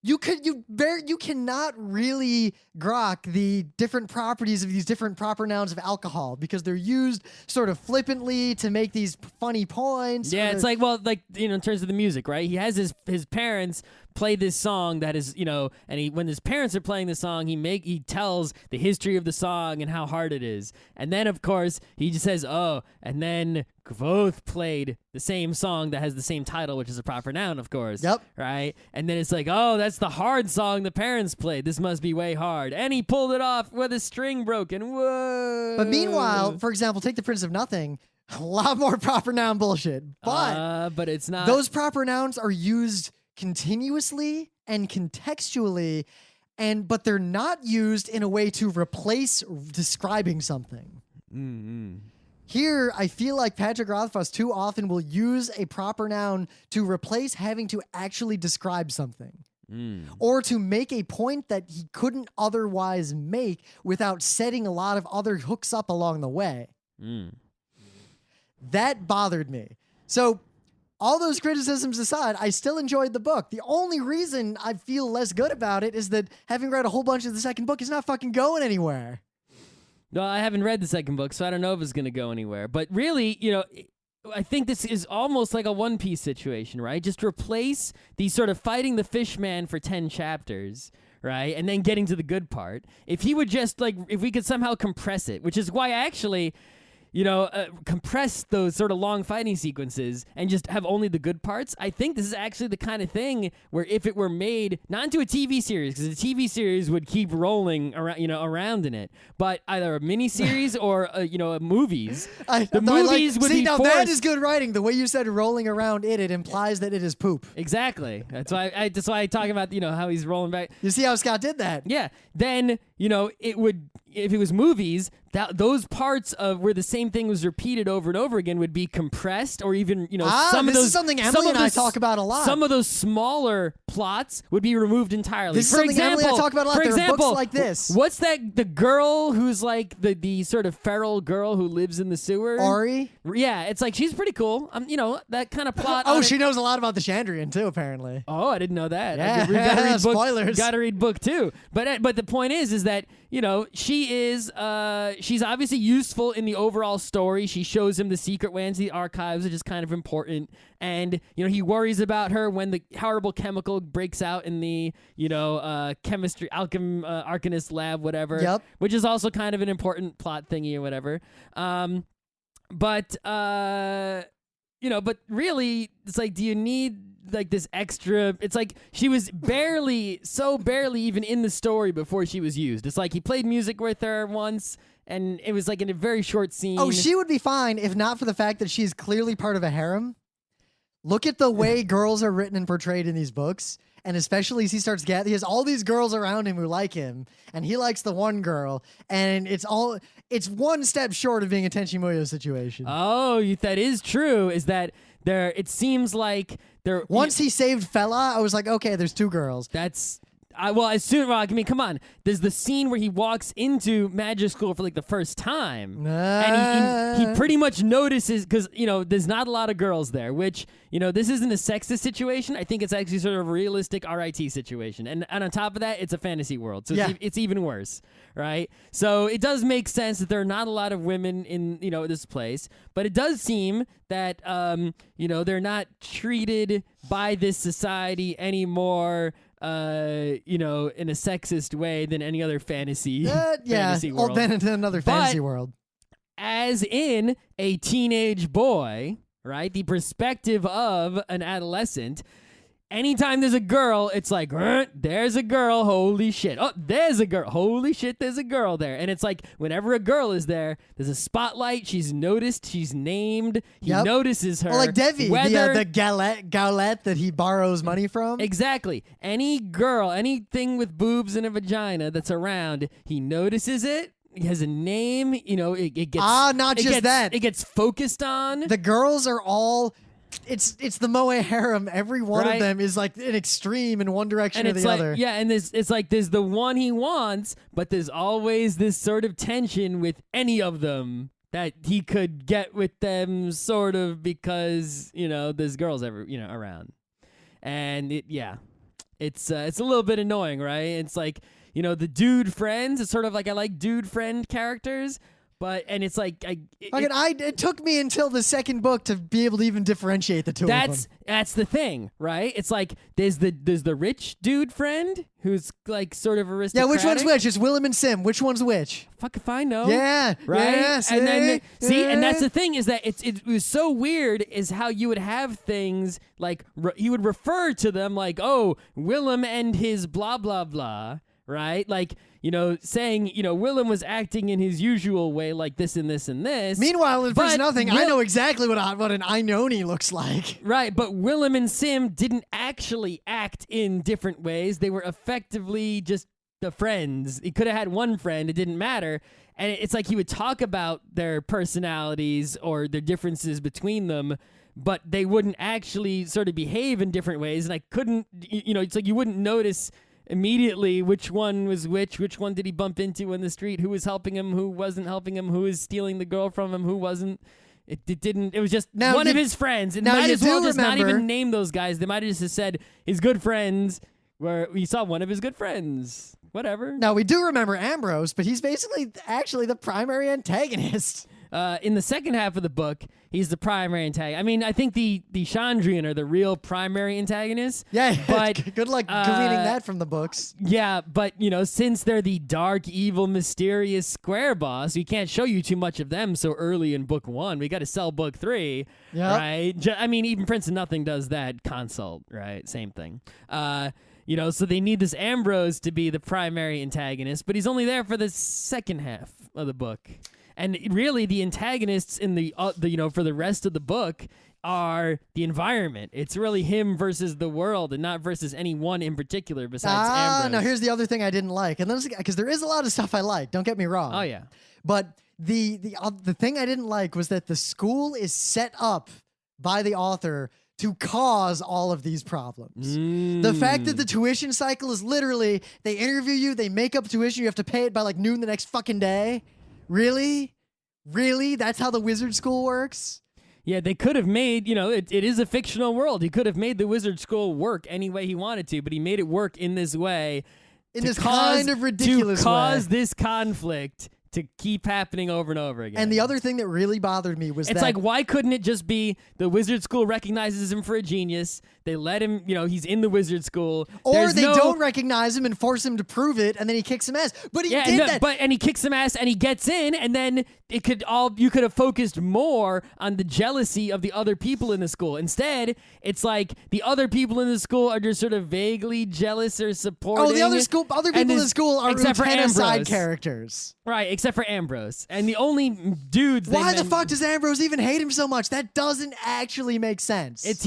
Speaker 1: you cannot really grok the different properties of these different proper nouns of alcohol because they're used sort of flippantly to make these funny points.
Speaker 2: Yeah, it's like, in terms of the music, right? He has his parents play this song that is, and when his parents are playing the song, he tells the history of the song and how hard it is. And then, of course, he just says, oh, and then Gvoth played the same song that has the same title, which is a proper noun, of course.
Speaker 1: Yep.
Speaker 2: Right? And then it's like, oh, that's the hard song the parents played. This must be way hard. And he pulled it off with a string broken. Whoa.
Speaker 1: But meanwhile, for example, take the Prince of Nothing. A lot more proper noun bullshit.
Speaker 2: But it's not.
Speaker 1: Those proper nouns are used continuously and contextually, but they're not used in a way to replace describing something.
Speaker 2: Mm-hmm.
Speaker 1: Here, I feel like Patrick Rothfuss too often will use a proper noun to replace having to actually describe something. Or to make a point that he couldn't otherwise make without setting a lot of other hooks up along the way. That bothered me. So, all those criticisms aside, I still enjoyed the book. The only reason I feel less good about it is that having read a whole bunch of the second book is not fucking going anywhere.
Speaker 2: No, I haven't read the second book, so I don't know if it's going to go anywhere. But really, I think this is almost like a One Piece situation, right? Just replace the sort of fighting the fish man for 10 chapters, right? And then getting to the good part. If he would just, if we could somehow compress it, which is why I actually compress those sort of long fighting sequences and just have only the good parts. I think this is actually the kind of thing where if it were made, not into a TV series, because the TV series would keep rolling around in it, but either a miniseries or movies. The movies would be forced.
Speaker 1: That is good writing. The way you said rolling around it implies that it is poop.
Speaker 2: Exactly. That's why I talk about how he's rolling back.
Speaker 1: You see how Scott did that?
Speaker 2: Yeah. Then it would, if it was movies, those parts of where the same thing was repeated over and over again would be compressed, or even
Speaker 1: this is something Emily and I talk about a lot.
Speaker 2: Some of those smaller plots would be removed entirely.
Speaker 1: This is something Emily and I talk about a lot. There are books like this.
Speaker 2: What's that? The girl who's like the sort of feral girl who lives in the sewer.
Speaker 1: Ari.
Speaker 2: Yeah, it's like she's pretty cool. That kind of plot.
Speaker 1: She knows a lot about the Chandrian too, apparently.
Speaker 2: Oh, I didn't know that.
Speaker 1: Yeah,
Speaker 2: gotta read book,
Speaker 1: spoilers.
Speaker 2: Gotta read book 2. But the point is that she is she's obviously useful in the overall story. She shows him the secret way into the archives, which is kind of important. And he worries about her when the horrible chemical breaks out in the chemistry arcanist lab, whatever.
Speaker 1: Yep.
Speaker 2: Which is also kind of an important plot thingy or whatever. But really, it's like, do you need this extra? It's like she was barely even in the story before she was used. It's like he played music with her once, and it was like in a very short scene.
Speaker 1: Oh, she would be fine if not for the fact that she's clearly part of a harem. Look at the way girls are written and portrayed in these books. And especially as he starts he has all these girls around him who like him, and he likes the one girl, and it's one step short of being a Tenchi Muyo situation.
Speaker 2: Oh, that is true. Is that there? It seems like there.
Speaker 1: Once he saved Fella, I was like, okay, there's 2 girls.
Speaker 2: That's. Come on. There's the scene where he walks into magic school for the first time, and he pretty much notices, because there's not a lot of girls there. Which this isn't a sexist situation. I think it's actually sort of a realistic RIT situation, and on top of that, it's a fantasy world, so it's even worse, right? So it does make sense that there are not a lot of women in this place, but it does seem that they're not treated by this society anymore in a sexist way than any other fantasy
Speaker 1: yeah,
Speaker 2: world.
Speaker 1: then into another fantasy world.
Speaker 2: As in a teenage boy, right? The perspective of an adolescent. Anytime there's a girl, it's like, there's a girl, holy shit. Oh, there's a girl, holy shit, there's a girl there. And it's like, whenever a girl is there, there's a spotlight, she's noticed, she's named, he notices her.
Speaker 1: Well, like Devi,
Speaker 2: whether,
Speaker 1: the galette that he borrows money from.
Speaker 2: Exactly. Any girl, anything with boobs and a vagina that's around, he notices it. He has a name, it gets...
Speaker 1: not just that.
Speaker 2: It gets focused on.
Speaker 1: The girls are all... It's the Moe harem. Every one of
Speaker 2: Right.
Speaker 1: them is like an extreme in one direction
Speaker 2: And
Speaker 1: or
Speaker 2: it's
Speaker 1: the
Speaker 2: like,
Speaker 1: other.
Speaker 2: yeah, and it's like there's the one he wants, but there's always this sort of tension with any of them that he could get with them, sort of, because there's girls around, and it's a little bit annoying, right? It's like the dude friends. It's sort of like I like dude friend characters. And it's like
Speaker 1: It took me until the second book to be able to even differentiate the two of them.
Speaker 2: That's the thing, right? It's like there's the rich dude friend who's like sort of
Speaker 1: Yeah,
Speaker 2: aristocratic.
Speaker 1: which one's which? It's Willem and Sim. Which one's which?
Speaker 2: Fuck if I know.
Speaker 1: Yeah,
Speaker 2: right.
Speaker 1: Yeah,
Speaker 2: and then and that's
Speaker 1: yeah.
Speaker 2: the thing is that it was so weird is how you would have things like you would refer to them like, oh, Willem and his blah blah blah, right? Like. Saying, Willem was acting in his usual way, like this and this and this.
Speaker 1: Meanwhile, in First Nothing, I know exactly what an Ainoni looks like.
Speaker 2: Right, but Willem and Sim didn't actually act in different ways. They were effectively just the friends. He could have had one friend. It didn't matter. And it's like he would talk about their personalities or their differences between them, but they wouldn't actually sort of behave in different ways. And I couldn't, it's like you wouldn't notice immediately which one was which one did he bump into in the street, who was helping him, who wasn't helping him, who was stealing the girl from him, who wasn't. It was just one of his friends. And might as well just not even name those guys. They might have just said his good friends, where we saw one of his good friends. Whatever.
Speaker 1: Now, we do remember Ambrose, but he's basically actually the primary antagonist.
Speaker 2: In the second half of the book, he's the primary antagonist. I mean, I think the Chandrian are the real primary antagonists.
Speaker 1: Yeah,
Speaker 2: but
Speaker 1: good luck gleaning that from the books.
Speaker 2: Yeah, but since they're the dark, evil, mysterious square boss, we can't show you too much of them so early in book 1. We got to sell book 3, right? I mean, even Prince of Nothing does that. Consult, right? Same thing. So they need this Ambrose to be the primary antagonist, but he's only there for the second half of the book. And really, the antagonists in the for the rest of the book are the environment. It's really him versus the world, and not versus anyone in particular besides Ambrose.
Speaker 1: No, here's the other thing I didn't like, and then because there is a lot of stuff I like. Don't get me wrong.
Speaker 2: Oh yeah,
Speaker 1: but the thing I didn't like was that the school is set up by the author to cause all of these problems. The fact that the tuition cycle is literally they interview you, they make up tuition, you have to pay it by like noon the next fucking day. Really? That's how the wizard school works?
Speaker 2: Yeah, they could have made, it is a fictional world. He could have made the wizard school work any way he wanted to, but he made it work in this way.
Speaker 1: In this kind of ridiculous
Speaker 2: way. To cause
Speaker 1: way.
Speaker 2: this conflict to keep happening over and over again.
Speaker 1: And the other thing that really bothered me was
Speaker 2: it's like, why couldn't it just be the wizard school recognizes him for a genius? They let him, he's in the wizard school.
Speaker 1: Or they don't recognize him and force him to prove it, and then he kicks some ass. But he did that.
Speaker 2: And he kicks some ass, and he gets in, and then you could have focused more on the jealousy of the other people in the school. Instead, it's like the other people in the school are just sort of vaguely jealous or supporting.
Speaker 1: Oh, the other people in the school are Lieutenant side characters.
Speaker 2: Right, except for Ambrose. And the only dudes
Speaker 1: Why the fuck does Ambrose even hate him so much? That doesn't actually make sense.
Speaker 2: It's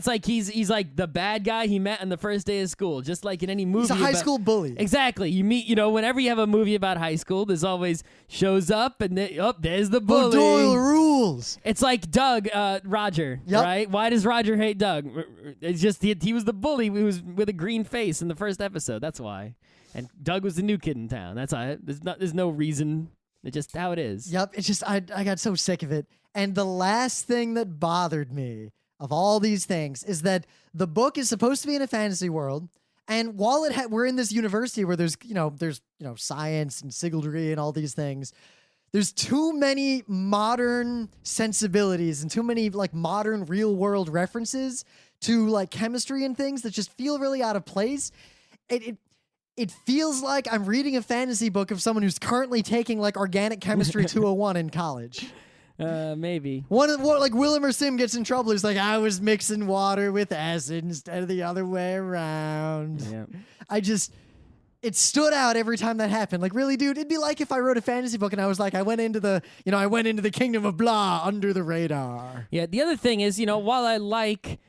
Speaker 2: like he's like the bad guy he met on the first day of school, just like in any movie.
Speaker 1: He's a high school bully.
Speaker 2: Exactly. You meet, whenever you have a movie about high school, there's always shows up and there's the bully.
Speaker 1: Doyle rules.
Speaker 2: It's like Doug, Roger, right? Why does Roger hate Doug? It's just he was the bully who was with a green face in the first episode. That's why. And Doug was the new kid in town. That's why. There's no reason. It's just how it is.
Speaker 1: Yep. It's just I got so sick of it. And the last thing that bothered me of all these things is that the book is supposed to be in a fantasy world, and while we're in this university where there's science and sigildry and all these things, there's too many modern sensibilities and too many like modern real world references to like chemistry and things that just feel really out of place. It feels like I'm reading a fantasy book of someone who's currently taking like organic chemistry 201 in college.
Speaker 2: Maybe.
Speaker 1: Like Willem or Sim gets in trouble. He's like, I was mixing water with acid instead of the other way around.
Speaker 2: Yeah.
Speaker 1: It stood out every time that happened. Like, really, dude, it'd be like if I wrote a fantasy book and I was like, I went into the kingdom of blah under the radar.
Speaker 2: Yeah, the other thing is, while I like,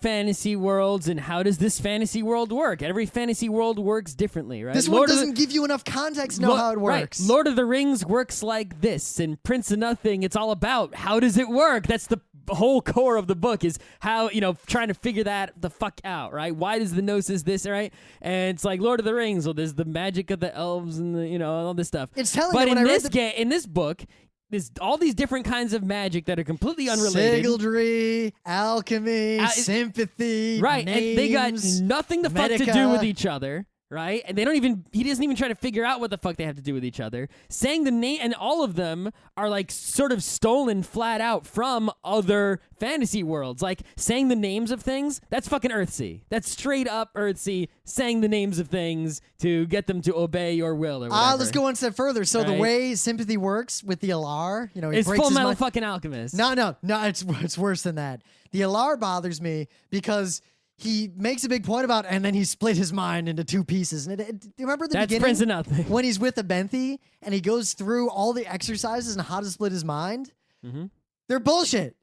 Speaker 2: fantasy worlds and how does this fantasy world work? Every fantasy world works differently, right?
Speaker 1: This one doesn't give you enough context to know how it works.
Speaker 2: Right. Lord of the Rings works like this, and Prince of Nothing, it's all about how does it work? That's the whole core of the book is how, trying to figure that the fuck out, right? Why does the gnosis this, right? And it's like Lord of the Rings, well, there's the magic of the elves and the, all this stuff.
Speaker 1: It's telling
Speaker 2: but
Speaker 1: me when
Speaker 2: in this book, there's all these different kinds of magic that are completely unrelated.
Speaker 1: Sigildry, alchemy, sympathy,
Speaker 2: right?
Speaker 1: names,
Speaker 2: and they got nothing to fuck to do with each other, right? And he doesn't even try to figure out what the fuck they have to do with each other. Saying the name, and all of them are like sort of stolen flat out from other fantasy worlds. Like saying the names of things, that's fucking Earthsea. That's straight up Earthsea, saying the names of things to get them to obey your will or whatever.
Speaker 1: Let's go one step further. So the way sympathy works with the Alar,
Speaker 2: it's Full Metal fucking Alchemist.
Speaker 1: No, it's worse than that. The Alar bothers me because he makes a big point about, and then he split his mind into two pieces. And do you remember the beginning?
Speaker 2: That's Prince of Nothing.
Speaker 1: When he's with Abenthi and he goes through all the exercises and how to split his mind?
Speaker 2: Mm-hmm.
Speaker 1: They're bullshit.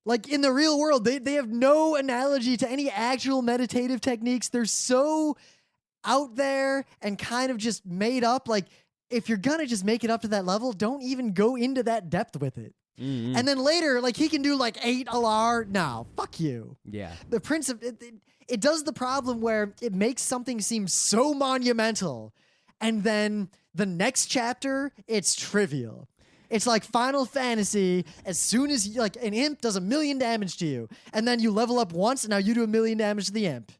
Speaker 1: Like in the real world, they have no analogy to any actual meditative techniques. They're so out there and kind of just made up. Like if you're gonna just make it up to that level, don't even go into that depth with it.
Speaker 2: Mm-hmm.
Speaker 1: And then later, like he can do like 8 Alar. No, fuck you.
Speaker 2: Yeah.
Speaker 1: The Prince of it does the problem where it makes something seem so monumental, and then the next chapter it's trivial. It's like Final Fantasy. As soon as like an imp does 1 million damage to you, and then you level up once, and now you do 1 million damage to the imp.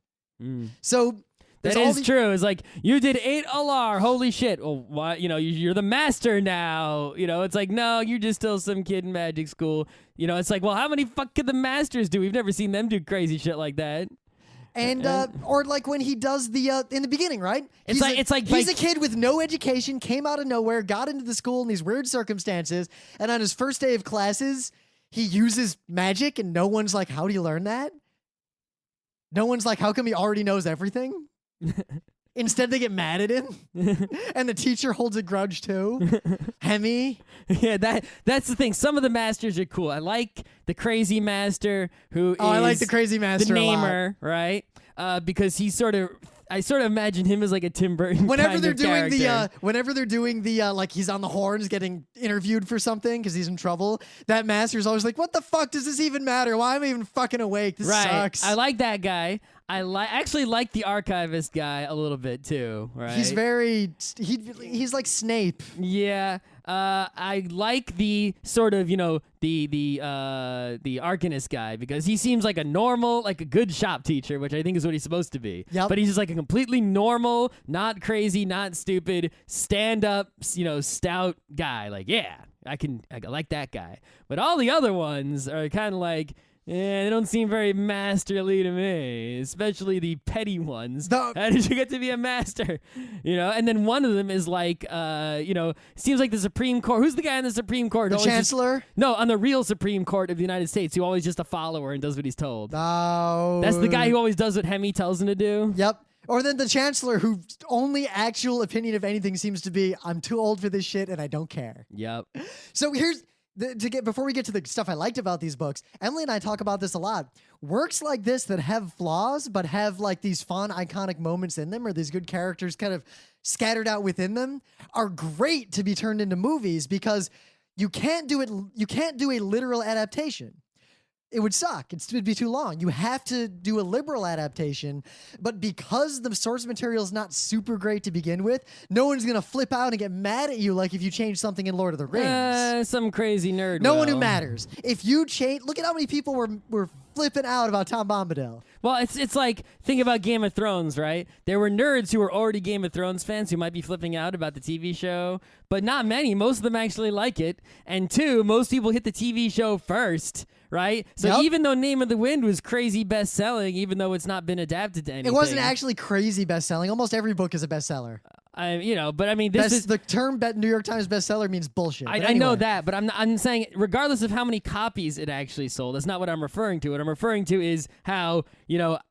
Speaker 1: So.
Speaker 2: That is true. It's like, you did 8 Alar. Holy shit. Well, why? You're the master now. It's like, no, you're just still some kid in magic school. It's like, well, how many fuck could the masters do? We've never seen them do crazy shit like that.
Speaker 1: And or like when he does the in the beginning, right?
Speaker 2: He's
Speaker 1: a kid with no education, came out of nowhere, got into the school in these weird circumstances, and on his first day of classes, he uses magic, and no one's like, "How do you learn that?" No one's like, "How come he already knows everything?" Instead, they get mad at him, and the teacher holds a grudge too. Hemi.
Speaker 2: Yeah, that's the thing. Some of the masters are cool. I like the crazy master who is
Speaker 1: I like the crazy master,
Speaker 2: the namer, right? Because I sort of imagine him as like a Tim Burton
Speaker 1: whenever they're
Speaker 2: doing
Speaker 1: the like he's on the horns getting interviewed for something because he's in trouble. That master's always like, "What the fuck does this even matter? Why am I even fucking awake? This sucks."
Speaker 2: I like that guy. I actually like the archivist guy a little bit too, right?
Speaker 1: He's he's like Snape.
Speaker 2: Yeah. I like the sort of, the Arcanist guy because he seems like a normal, like a good shop teacher, which I think is what he's supposed to be.
Speaker 1: Yep.
Speaker 2: But he's just like a completely normal, not crazy, not stupid, stand up, stout guy. Like, yeah, I like that guy. But all the other ones are kind of like, yeah, they don't seem very masterly to me, especially the petty ones. How did you get to be a master? And then one of them is like, seems like the Supreme Court. Who's the guy on the Supreme Court?
Speaker 1: The Chancellor?
Speaker 2: No, on the real Supreme Court of the United States, who always just a follower and does what he's told.
Speaker 1: Oh.
Speaker 2: That's the guy who always does what Hemi tells him to do.
Speaker 1: Yep. Or then the Chancellor, whose only actual opinion of anything seems to be, I'm too old for this shit and I don't care.
Speaker 2: Yep.
Speaker 1: So here's... before we get to the stuff I liked about these books, Emily and I talk about this a lot. Works like this that have flaws, but have like these fun, iconic moments in them, or these good characters kind of scattered out within them, are great to be turned into movies because you can't do it. You can't do a literal adaptation. It would suck. It'd be too long. You have to do a liberal adaptation, but because the source material is not super great to begin with, no one's going to flip out and get mad at you like if you change something in Lord of the Rings.
Speaker 2: Some crazy nerd.
Speaker 1: No one who matters. If you change... Look at how many people were flipping out about Tom Bombadil.
Speaker 2: Well, it's like, think about Game of Thrones, right? There were nerds who were already Game of Thrones fans who might be flipping out about the TV show, but not many. Most of them actually like it. And two, most people hit the TV show first, right? So
Speaker 1: Yep.
Speaker 2: even though Name of the Wind was crazy best-selling, even though it's not been adapted to anything.
Speaker 1: It wasn't actually crazy best-selling. Almost every book is a bestseller.
Speaker 2: But I mean, this is
Speaker 1: The term New York Times bestseller means bullshit. But
Speaker 2: I know
Speaker 1: anyway.
Speaker 2: that, but I'm saying regardless of how many copies it actually sold, that's not what I'm referring to. What I'm referring to is how,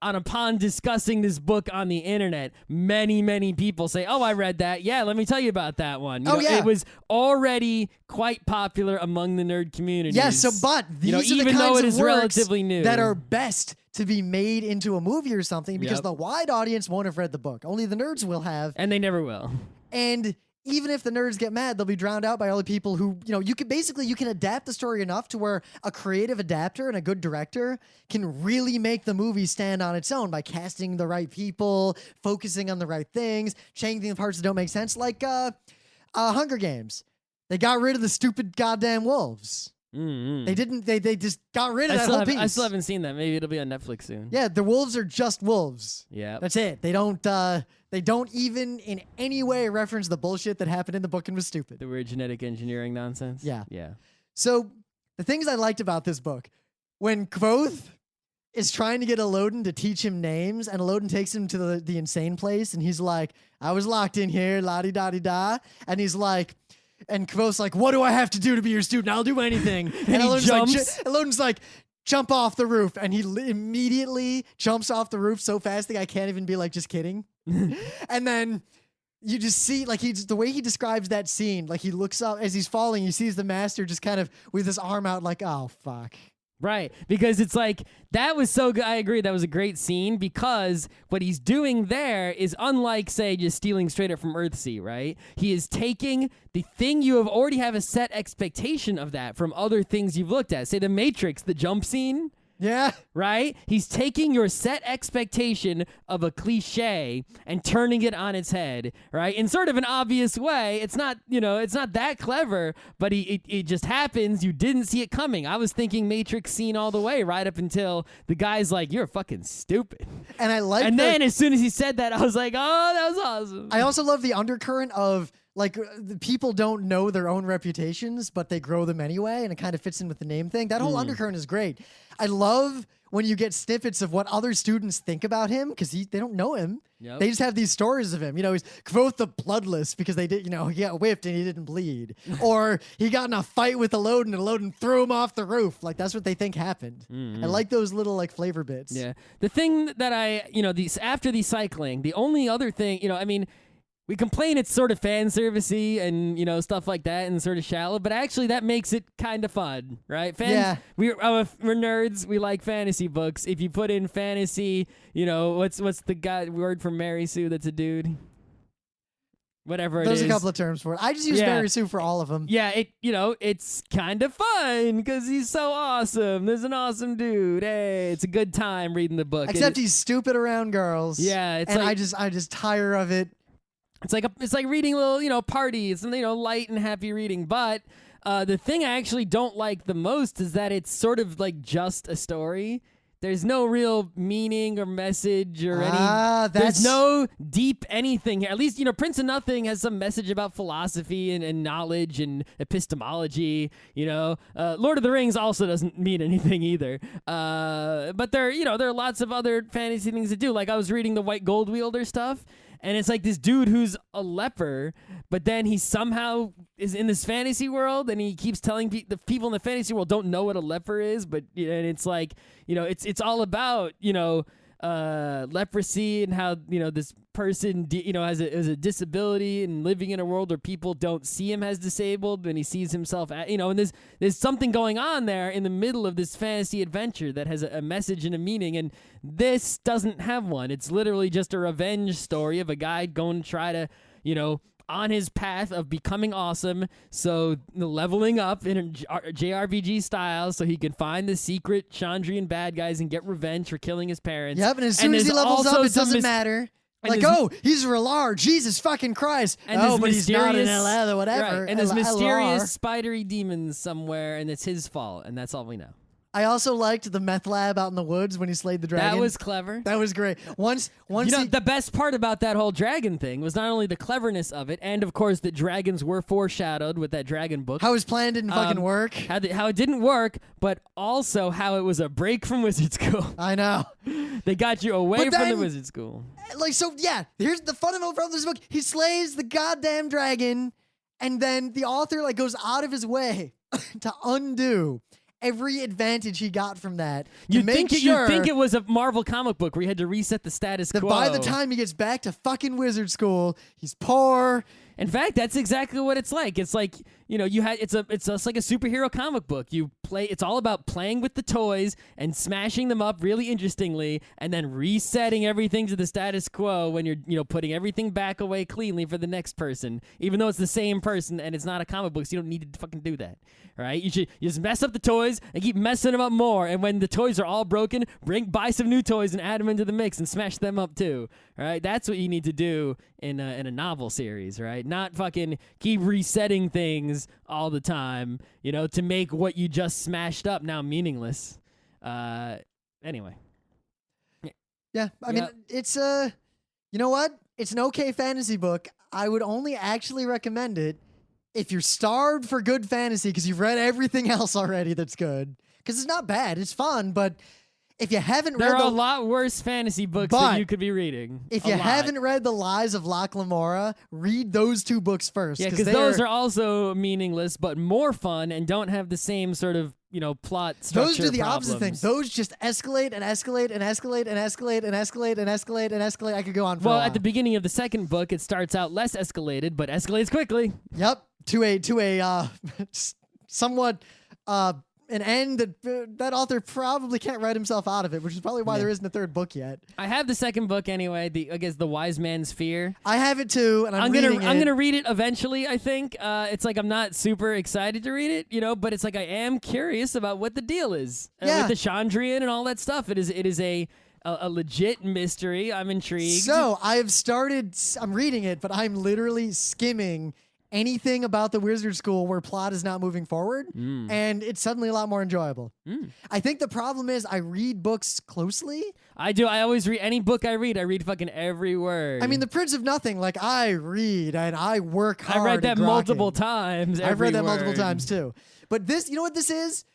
Speaker 2: upon discussing this book on the internet, many people say, "Oh, I read that. Yeah, let me tell you about that one."
Speaker 1: Yeah.
Speaker 2: It was already quite popular among the nerd community.
Speaker 1: Yes, but these are the
Speaker 2: even
Speaker 1: kinds
Speaker 2: though it
Speaker 1: of
Speaker 2: is
Speaker 1: works
Speaker 2: relatively new,
Speaker 1: that are best to be made into a movie or something because
Speaker 2: Yep.
Speaker 1: the wide audience won't have read the book. Only the nerds will have.
Speaker 2: and they never will.
Speaker 1: And even if the nerds get mad, they'll be drowned out by all the people who, you can adapt the story enough to where a creative adapter and a good director can really make the movie stand on its own by casting the right people, focusing on the right things, changing the parts that don't make sense, like Hunger Games. They got rid of the stupid goddamn wolves.
Speaker 2: Mm-hmm.
Speaker 1: They didn't. They just got rid of that whole piece.
Speaker 2: I still haven't seen that. Maybe it'll be on Netflix soon.
Speaker 1: Yeah, the wolves are just wolves.
Speaker 2: Yeah.
Speaker 1: That's it. They don't even in any way reference the bullshit that happened in the book and was stupid.
Speaker 2: The weird genetic engineering nonsense.
Speaker 1: Yeah.
Speaker 2: Yeah.
Speaker 1: So the things I liked about this book, when Kvothe is trying to get Elodin to teach him names, and Elodin takes him to the insane place, and he's like, "I was locked in here, la-di-da-di-da," and he's like. And Kvothe's like, "What do I have to do to be your student? I'll do anything." And Elodin's like, "Jump off the roof." And he immediately jumps off the roof so fast that I can't even be like, "Just kidding." And then you just see, like, the way he describes that scene, like he looks up as he's falling, he sees the master just kind of with his arm out like, "Oh, fuck."
Speaker 2: Right, because it's like, that was so good. I agree, that was a great scene, because what he's doing there is unlike, say, just stealing straight up from Earthsea, right? He is taking the thing you already have a set expectation of that from other things you've looked at. Say The Matrix, the jump scene.
Speaker 1: Yeah.
Speaker 2: Right? He's taking your set expectation of a cliche and turning it on its head, right? In sort of an obvious way. It's not, it's not that clever, but it just happens. You didn't see it coming. I was thinking Matrix scene all the way, right up until the guy's like, "You're fucking stupid."
Speaker 1: And I like
Speaker 2: And then as soon as he said that, I was like, "Oh, that was awesome."
Speaker 1: I also love the undercurrent of, like, the people don't know their own reputations, but they grow them anyway, and it kind of fits in with the name thing. That whole undercurrent is great. I love when you get snippets of what other students think about him, because they don't know him.
Speaker 2: Yep.
Speaker 1: They just have these stories of him. He's Kvothe the Bloodless because they did, he got whipped and he didn't bleed. Or he got in a fight with Elodin and Elodin threw him off the roof. Like, that's what they think happened.
Speaker 2: Mm-hmm.
Speaker 1: I like those little, like, flavor bits.
Speaker 2: Yeah. The thing that after the cycling, the only other thing, we complain it's sort of fan servicey and stuff like that and sort of shallow, but actually that makes it kind of fun, right?
Speaker 1: Yeah.
Speaker 2: We're nerds. We like fantasy books. If you put in fantasy, what's the word for Mary Sue that's a dude? Whatever it is.
Speaker 1: There's a couple of terms for it. I just use Mary Sue for all of them.
Speaker 2: Yeah, it's kind of fun because he's so awesome. There's an awesome dude. Hey, it's a good time reading the book.
Speaker 1: Except he's stupid around girls.
Speaker 2: Yeah,
Speaker 1: and I just tire of it.
Speaker 2: It's like reading a little, parties and, light and happy reading. But the thing I actually don't like the most is that it's sort of like just a story. There's no real meaning or message or there's no deep anything here. At least, Prince of Nothing has some message about philosophy and knowledge and epistemology, Lord of the Rings also doesn't mean anything either. But there are lots of other fantasy things to do. Like I was reading the White Gold Wielder stuff. And it's like this dude who's a leper, but then he somehow is in this fantasy world, and he keeps telling the people in the fantasy world don't know what a leper is, but and it's like it's all about leprosy and how this person has a disability and living in a world where people don't see him as disabled, and he sees himself and there's something going on there in the middle of this fantasy adventure that has a message and a meaning, and this doesn't have one. It's literally just a revenge story of a guy going to try to on his path of becoming awesome, so leveling up in a JRPG style so he can find the secret Chandrian bad guys and get revenge for killing his parents.
Speaker 1: Yep, and as soon as he levels up, it doesn't matter. Like, he's Relar, Jesus fucking Christ.
Speaker 2: And
Speaker 1: but he's not in LL or whatever.
Speaker 2: Right. And there's mysterious spidery demons somewhere, and it's his fault, and that's all we know.
Speaker 1: I also liked the meth lab out in the woods when he slayed the dragon.
Speaker 2: That was clever.
Speaker 1: That was great. Once
Speaker 2: You know,
Speaker 1: he,
Speaker 2: the best part about that whole dragon thing was not only the cleverness of it, and of course that dragons were foreshadowed with that dragon book.
Speaker 1: how his plan didn't fucking work.
Speaker 2: How it didn't work, but also how it was a break from wizard school.
Speaker 1: I know.
Speaker 2: They got you away
Speaker 1: But
Speaker 2: from the
Speaker 1: then-
Speaker 2: wizard school.
Speaker 1: Like, so yeah, here's the fundamental problem of this book. He slays the goddamn dragon, and then the author like goes out of his way to undo every advantage he got from that. To
Speaker 2: You'd
Speaker 1: make
Speaker 2: think,
Speaker 1: sure
Speaker 2: you'd think it was a Marvel comic book where you had to reset the status
Speaker 1: that
Speaker 2: quo.
Speaker 1: by the time he gets back to fucking wizard school, he's poor.
Speaker 2: In fact, that's exactly what it's like. It's like, you know, it's just like a superhero comic book. It's all about playing with the toys and smashing them up really interestingly and then resetting everything to the status quo when you're, you know, putting everything back away cleanly for the next person, even though it's the same person and it's not a comic book, so you don't need to fucking do that. Right? You just mess up the toys and keep messing them up more, and when the toys are all broken, buy some new toys and add them into the mix and smash them up too. Right? That's what you need to do in a novel series, right? Not fucking keep resetting things all the time, you know, to make what you just smashed up now meaningless. Anyway.
Speaker 1: Yeah, I mean, it's you know what? It's an okay fantasy book. I would only actually recommend it if you're starved for good fantasy because you've read everything else already that's good. Because it's not bad, it's fun, but if you haven't
Speaker 2: There
Speaker 1: read
Speaker 2: are a lot worse fantasy books
Speaker 1: But
Speaker 2: that you could be reading.
Speaker 1: if
Speaker 2: A
Speaker 1: you
Speaker 2: lot.
Speaker 1: haven't read The Lies of Locke Lamora, read those two books first.
Speaker 2: Yeah, because those are also meaningless but more fun and don't have the same sort of, you know, plot structure
Speaker 1: those do the
Speaker 2: problems.
Speaker 1: opposite thing. Those just escalate and escalate and escalate and escalate and escalate and escalate and escalate. I could go on for a
Speaker 2: Well,
Speaker 1: while.
Speaker 2: at the beginning of the second book, it starts out less escalated, but escalates quickly.
Speaker 1: Yep, to a somewhat an end that author probably can't write himself out of it, which is probably why there isn't a third book yet.
Speaker 2: I have the second book anyway. I guess the Wise Man's Fear.
Speaker 1: I have it too, and I'm
Speaker 2: gonna read it eventually. I think it's like I'm not super excited to read it, you know, but it's like I am curious about what the deal is with the Chandrian and all that stuff. It is a legit mystery. I'm intrigued.
Speaker 1: So I'm reading it, but I'm literally skimming anything about the wizard school where plot is not moving forward, and it's suddenly a lot more enjoyable. I think the problem is I read books closely.
Speaker 2: I do. I always read any book I read fucking every word.
Speaker 1: I mean, The Prince of Nothing, like I read and I work hard.
Speaker 2: I read that
Speaker 1: at grokking.
Speaker 2: multiple times.
Speaker 1: I've read that multiple
Speaker 2: word.
Speaker 1: times too. But this, you know what this is?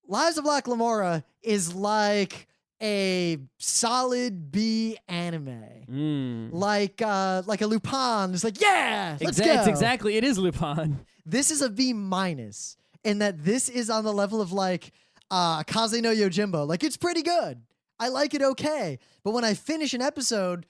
Speaker 1: Lives of Locke Lamora is like a solid B anime. Like a Lupin. It's like, yeah, let's go.
Speaker 2: It's exactly. It is Lupin.
Speaker 1: This is a B minus in that this is on the level of like Kaze no Yojimbo. Like, it's pretty good. I like it okay. But when I finish an episode,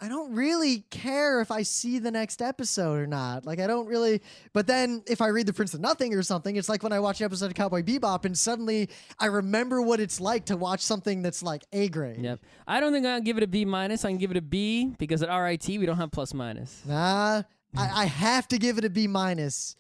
Speaker 1: I don't really care if I see the next episode or not. Like, I don't really. But then if I read The Prince of Nothing or something, it's like when I watch an episode of Cowboy Bebop and suddenly I remember what it's like to watch something that's like A grade.
Speaker 2: Yep. I don't think I'll give it a B minus. I can give it a B because at RIT we don't have plus minus.
Speaker 1: Nah, I have to give it a B minus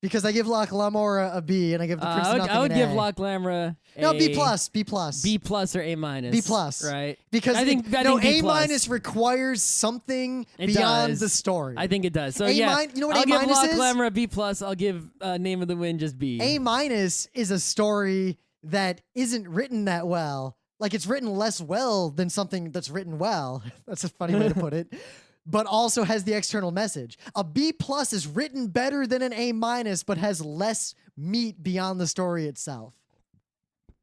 Speaker 1: because I give Locke Lamora a B and I give The Prince of Nothing
Speaker 2: I would
Speaker 1: an
Speaker 2: give
Speaker 1: A.
Speaker 2: Locke Lamora
Speaker 1: No, B plus, B plus.
Speaker 2: B plus or A minus.
Speaker 1: B plus.
Speaker 2: Right.
Speaker 1: Because
Speaker 2: I think
Speaker 1: A
Speaker 2: B plus.
Speaker 1: minus requires something
Speaker 2: It
Speaker 1: beyond
Speaker 2: does.
Speaker 1: the story.
Speaker 2: I think it does. So
Speaker 1: A
Speaker 2: yeah,
Speaker 1: min- you know what
Speaker 2: I'll
Speaker 1: A
Speaker 2: give
Speaker 1: minus
Speaker 2: Locke
Speaker 1: is?
Speaker 2: Lamora B plus. I'll give Name of the Wind just B.
Speaker 1: A minus is a story that isn't written that well. Like, it's written less well than something that's written well. That's a funny way to put it. But also has the external message. A B plus is written better than an A minus, but has less meat beyond the story itself.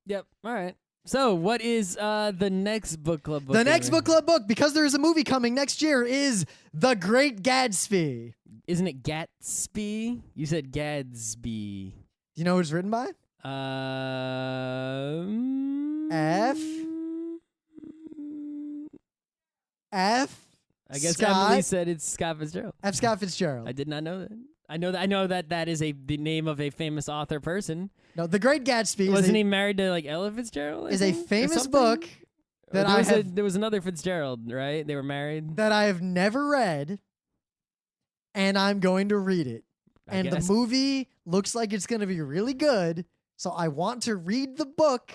Speaker 2: Yep. All right. So what is the next book club book?
Speaker 1: The next book club book, because there is a movie coming next year, is The Great Gatsby.
Speaker 2: Isn't it Gatsby? You said Gadsby.
Speaker 1: Do you know who it's written by? F.
Speaker 2: I guess
Speaker 1: Scott.
Speaker 2: Emily said it's Scott Fitzgerald.
Speaker 1: F. Scott Fitzgerald.
Speaker 2: I did not know that. I know that that is the name of a famous author person.
Speaker 1: No, The Great Gatsby
Speaker 2: Wasn't he married to like Ella Fitzgerald?
Speaker 1: is a famous book that
Speaker 2: there was another Fitzgerald, right? They were married.
Speaker 1: that I have never read, and I'm going to read it.
Speaker 2: I
Speaker 1: And
Speaker 2: guess.
Speaker 1: the movie looks like it's going to be really good, so I want to read the book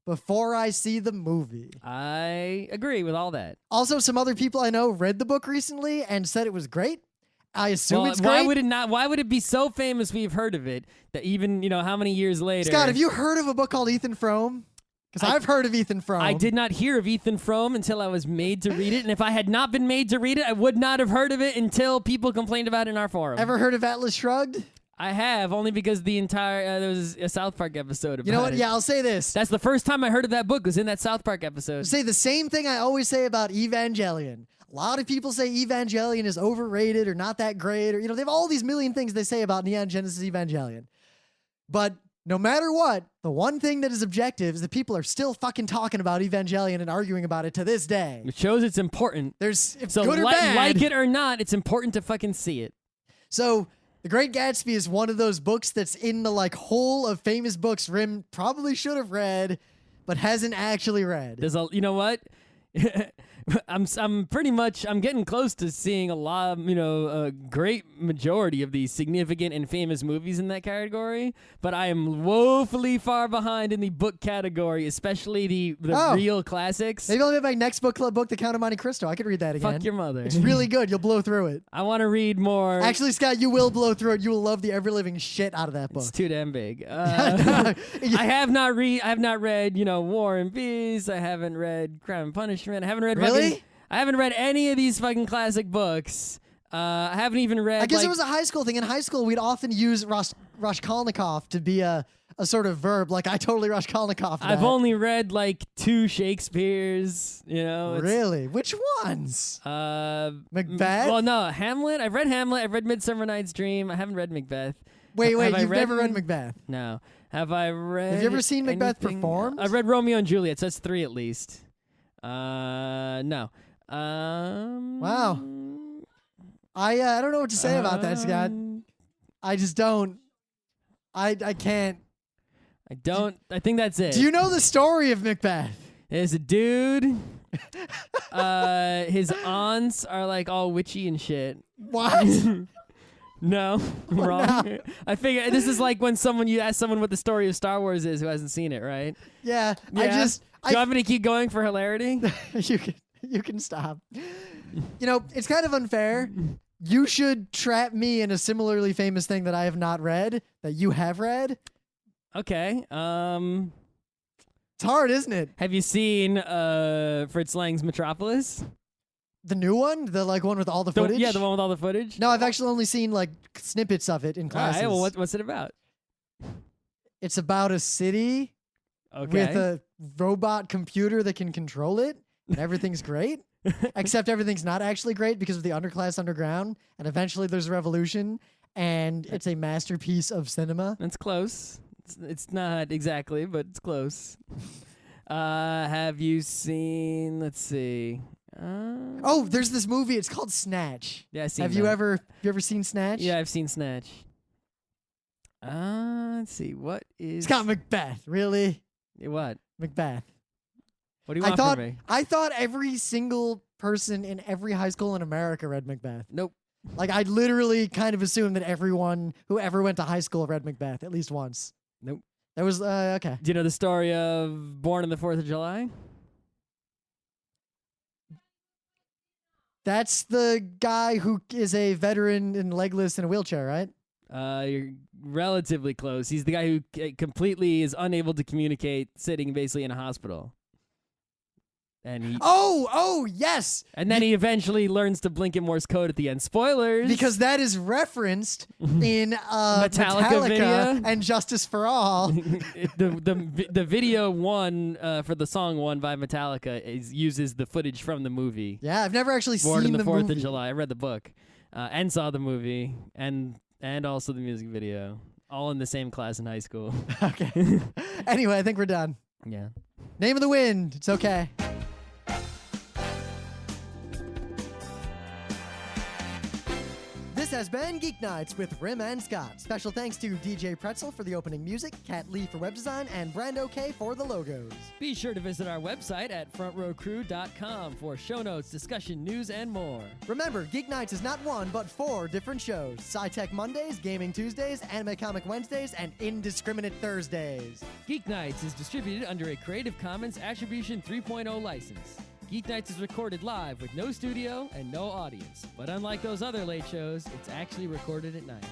Speaker 1: before I see the movie.
Speaker 2: I agree with all that.
Speaker 1: Also, some other people I know read the book recently and said it was great. I assume
Speaker 2: Well,
Speaker 1: it's
Speaker 2: why
Speaker 1: great.
Speaker 2: would it not? Why would it be so famous we've heard of it that even how many years later?
Speaker 1: Scott, have you heard of a book called Ethan Frome? Because I've heard of Ethan Frome.
Speaker 2: I did not hear of Ethan Frome until I was made to read it, and if I had not been made to read it, I would not have heard of it until people complained about it in our forum.
Speaker 1: Ever heard of Atlas Shrugged?
Speaker 2: I have, only because the entire there was a South Park episode about
Speaker 1: You know what?
Speaker 2: it.
Speaker 1: Yeah, I'll say this.
Speaker 2: That's the first time I heard of that book was in that South Park episode.
Speaker 1: Say the same thing I always say about Evangelion. A lot of people say Evangelion is overrated or not that great, or they have all these million things they say about Neon Genesis Evangelion. But no matter what, the one thing that is objective is that people are still fucking talking about Evangelion and arguing about it to this day.
Speaker 2: It shows it's important.
Speaker 1: There's
Speaker 2: So
Speaker 1: good or bad.
Speaker 2: like it or not, it's important to fucking see it.
Speaker 1: So The Great Gatsby is one of those books that's in the whole of famous books Rim probably should have read, but hasn't actually read.
Speaker 2: There's you know what? I'm getting close to seeing a lot of, a great majority of these significant and famous movies in that category, but I am woefully far behind in the book category, especially the real classics.
Speaker 1: Maybe I'll get my next book club book, The Count of Monte Cristo. I could read that again.
Speaker 2: Fuck your mother.
Speaker 1: It's really good. You'll blow through it.
Speaker 2: I want to read more.
Speaker 1: Actually, Scott, you will blow through it. You will love the ever-living shit out of that book.
Speaker 2: It's too damn big. I have not read, War and Peace. I haven't read Crime and Punishment. I haven't read
Speaker 1: Really?
Speaker 2: I haven't read any of these fucking classic books. I haven't even read.
Speaker 1: I guess it was a high school thing. In high school, we'd often use Raskolnikov to be a sort of verb. I totally Raskolnikov.
Speaker 2: I've only read 2 Shakespeare's.
Speaker 1: Really? Which ones? Macbeth?
Speaker 2: Well, no, Hamlet. I've read Hamlet. I've read Midsummer Night's Dream. I haven't read Macbeth.
Speaker 1: Wait,
Speaker 2: Have I
Speaker 1: you've never read Macbeth?
Speaker 2: No. Have I read?
Speaker 1: Have you ever seen Macbeth
Speaker 2: anything?
Speaker 1: performed?
Speaker 2: I've read Romeo and Juliet. So that's 3 at least. No.
Speaker 1: Wow. I don't know what to say about that, Scott. I just don't. I can't.
Speaker 2: I don't. I think that's it.
Speaker 1: Do you know the story of Macbeth?
Speaker 2: There's a dude. His aunts are all witchy and shit.
Speaker 1: What?
Speaker 2: No, wrong.
Speaker 1: No.
Speaker 2: I figure this is like when you ask someone what the story of Star Wars is who hasn't seen it, right?
Speaker 1: Yeah.
Speaker 2: Do you want me to keep going for hilarity?
Speaker 1: You can stop. It's kind of unfair. You should trap me in a similarly famous thing that I have not read that you have read.
Speaker 2: Okay.
Speaker 1: It's hard, isn't it?
Speaker 2: Have you seen Fritz Lang's Metropolis?
Speaker 1: The new one, the one with all the footage.
Speaker 2: Yeah, the one with all the footage.
Speaker 1: No, I've actually only seen snippets of it in classes.
Speaker 2: All right, well, what's it about?
Speaker 1: It's about a city with a robot computer that can control it, and everything's great. Except everything's not actually great because of the underclass underground, and eventually there's a revolution, and it's a masterpiece of cinema.
Speaker 2: It's close. It's not exactly, but it's close. Have you seen? Let's see.
Speaker 1: Oh, there's this movie. It's called Snatch.
Speaker 2: Yeah, I've seen.
Speaker 1: Have you ever seen Snatch?
Speaker 2: Yeah, I've seen Snatch. Let's see. What is?
Speaker 1: It's got Macbeth. Really?
Speaker 2: What?
Speaker 1: Macbeth.
Speaker 2: What do you want from me?
Speaker 1: I thought every single person in every high school in America read Macbeth.
Speaker 2: Nope.
Speaker 1: I literally kind of assumed that everyone who ever went to high school read Macbeth at least once.
Speaker 2: Nope.
Speaker 1: That was okay.
Speaker 2: Do you know the story of Born on the 4th of July?
Speaker 1: That's the guy who is a veteran and legless in a wheelchair, right?
Speaker 2: You're relatively close. He's the guy who completely is unable to communicate, sitting basically in a hospital. And he
Speaker 1: yes.
Speaker 2: And then he eventually learns to blink in Morse code at the end. Spoilers.
Speaker 1: Because that is referenced in
Speaker 2: Metallica video?
Speaker 1: and Justice for All.
Speaker 2: the video one for the song one by Metallica uses the footage from the movie.
Speaker 1: Yeah, I've never actually
Speaker 2: Born
Speaker 1: seen
Speaker 2: on
Speaker 1: the
Speaker 2: the 4th
Speaker 1: movie.
Speaker 2: of July. I read the book and saw the movie and also the music video. All in the same class in high school.
Speaker 1: Okay. Anyway, I think we're done.
Speaker 2: Yeah.
Speaker 1: Name of the Wind. It's okay. This has been Geeknights with Rim and Scott. Special thanks to DJ Pretzel for the opening music, Kat Lee for web design, and Brando K for the logos.
Speaker 2: Be sure to visit our website at frontrowcrew.com for show notes, discussion, news, and more.
Speaker 1: Remember, Geeknights is not one, but 4 different shows. Sci-Tech Mondays, Gaming Tuesdays, Anime Comic Wednesdays, and Indiscriminate Thursdays.
Speaker 2: Geeknights is distributed under a Creative Commons Attribution 3.0 license. Geeknights is recorded live with no studio and no audience. But unlike those other late shows, it's actually recorded at night.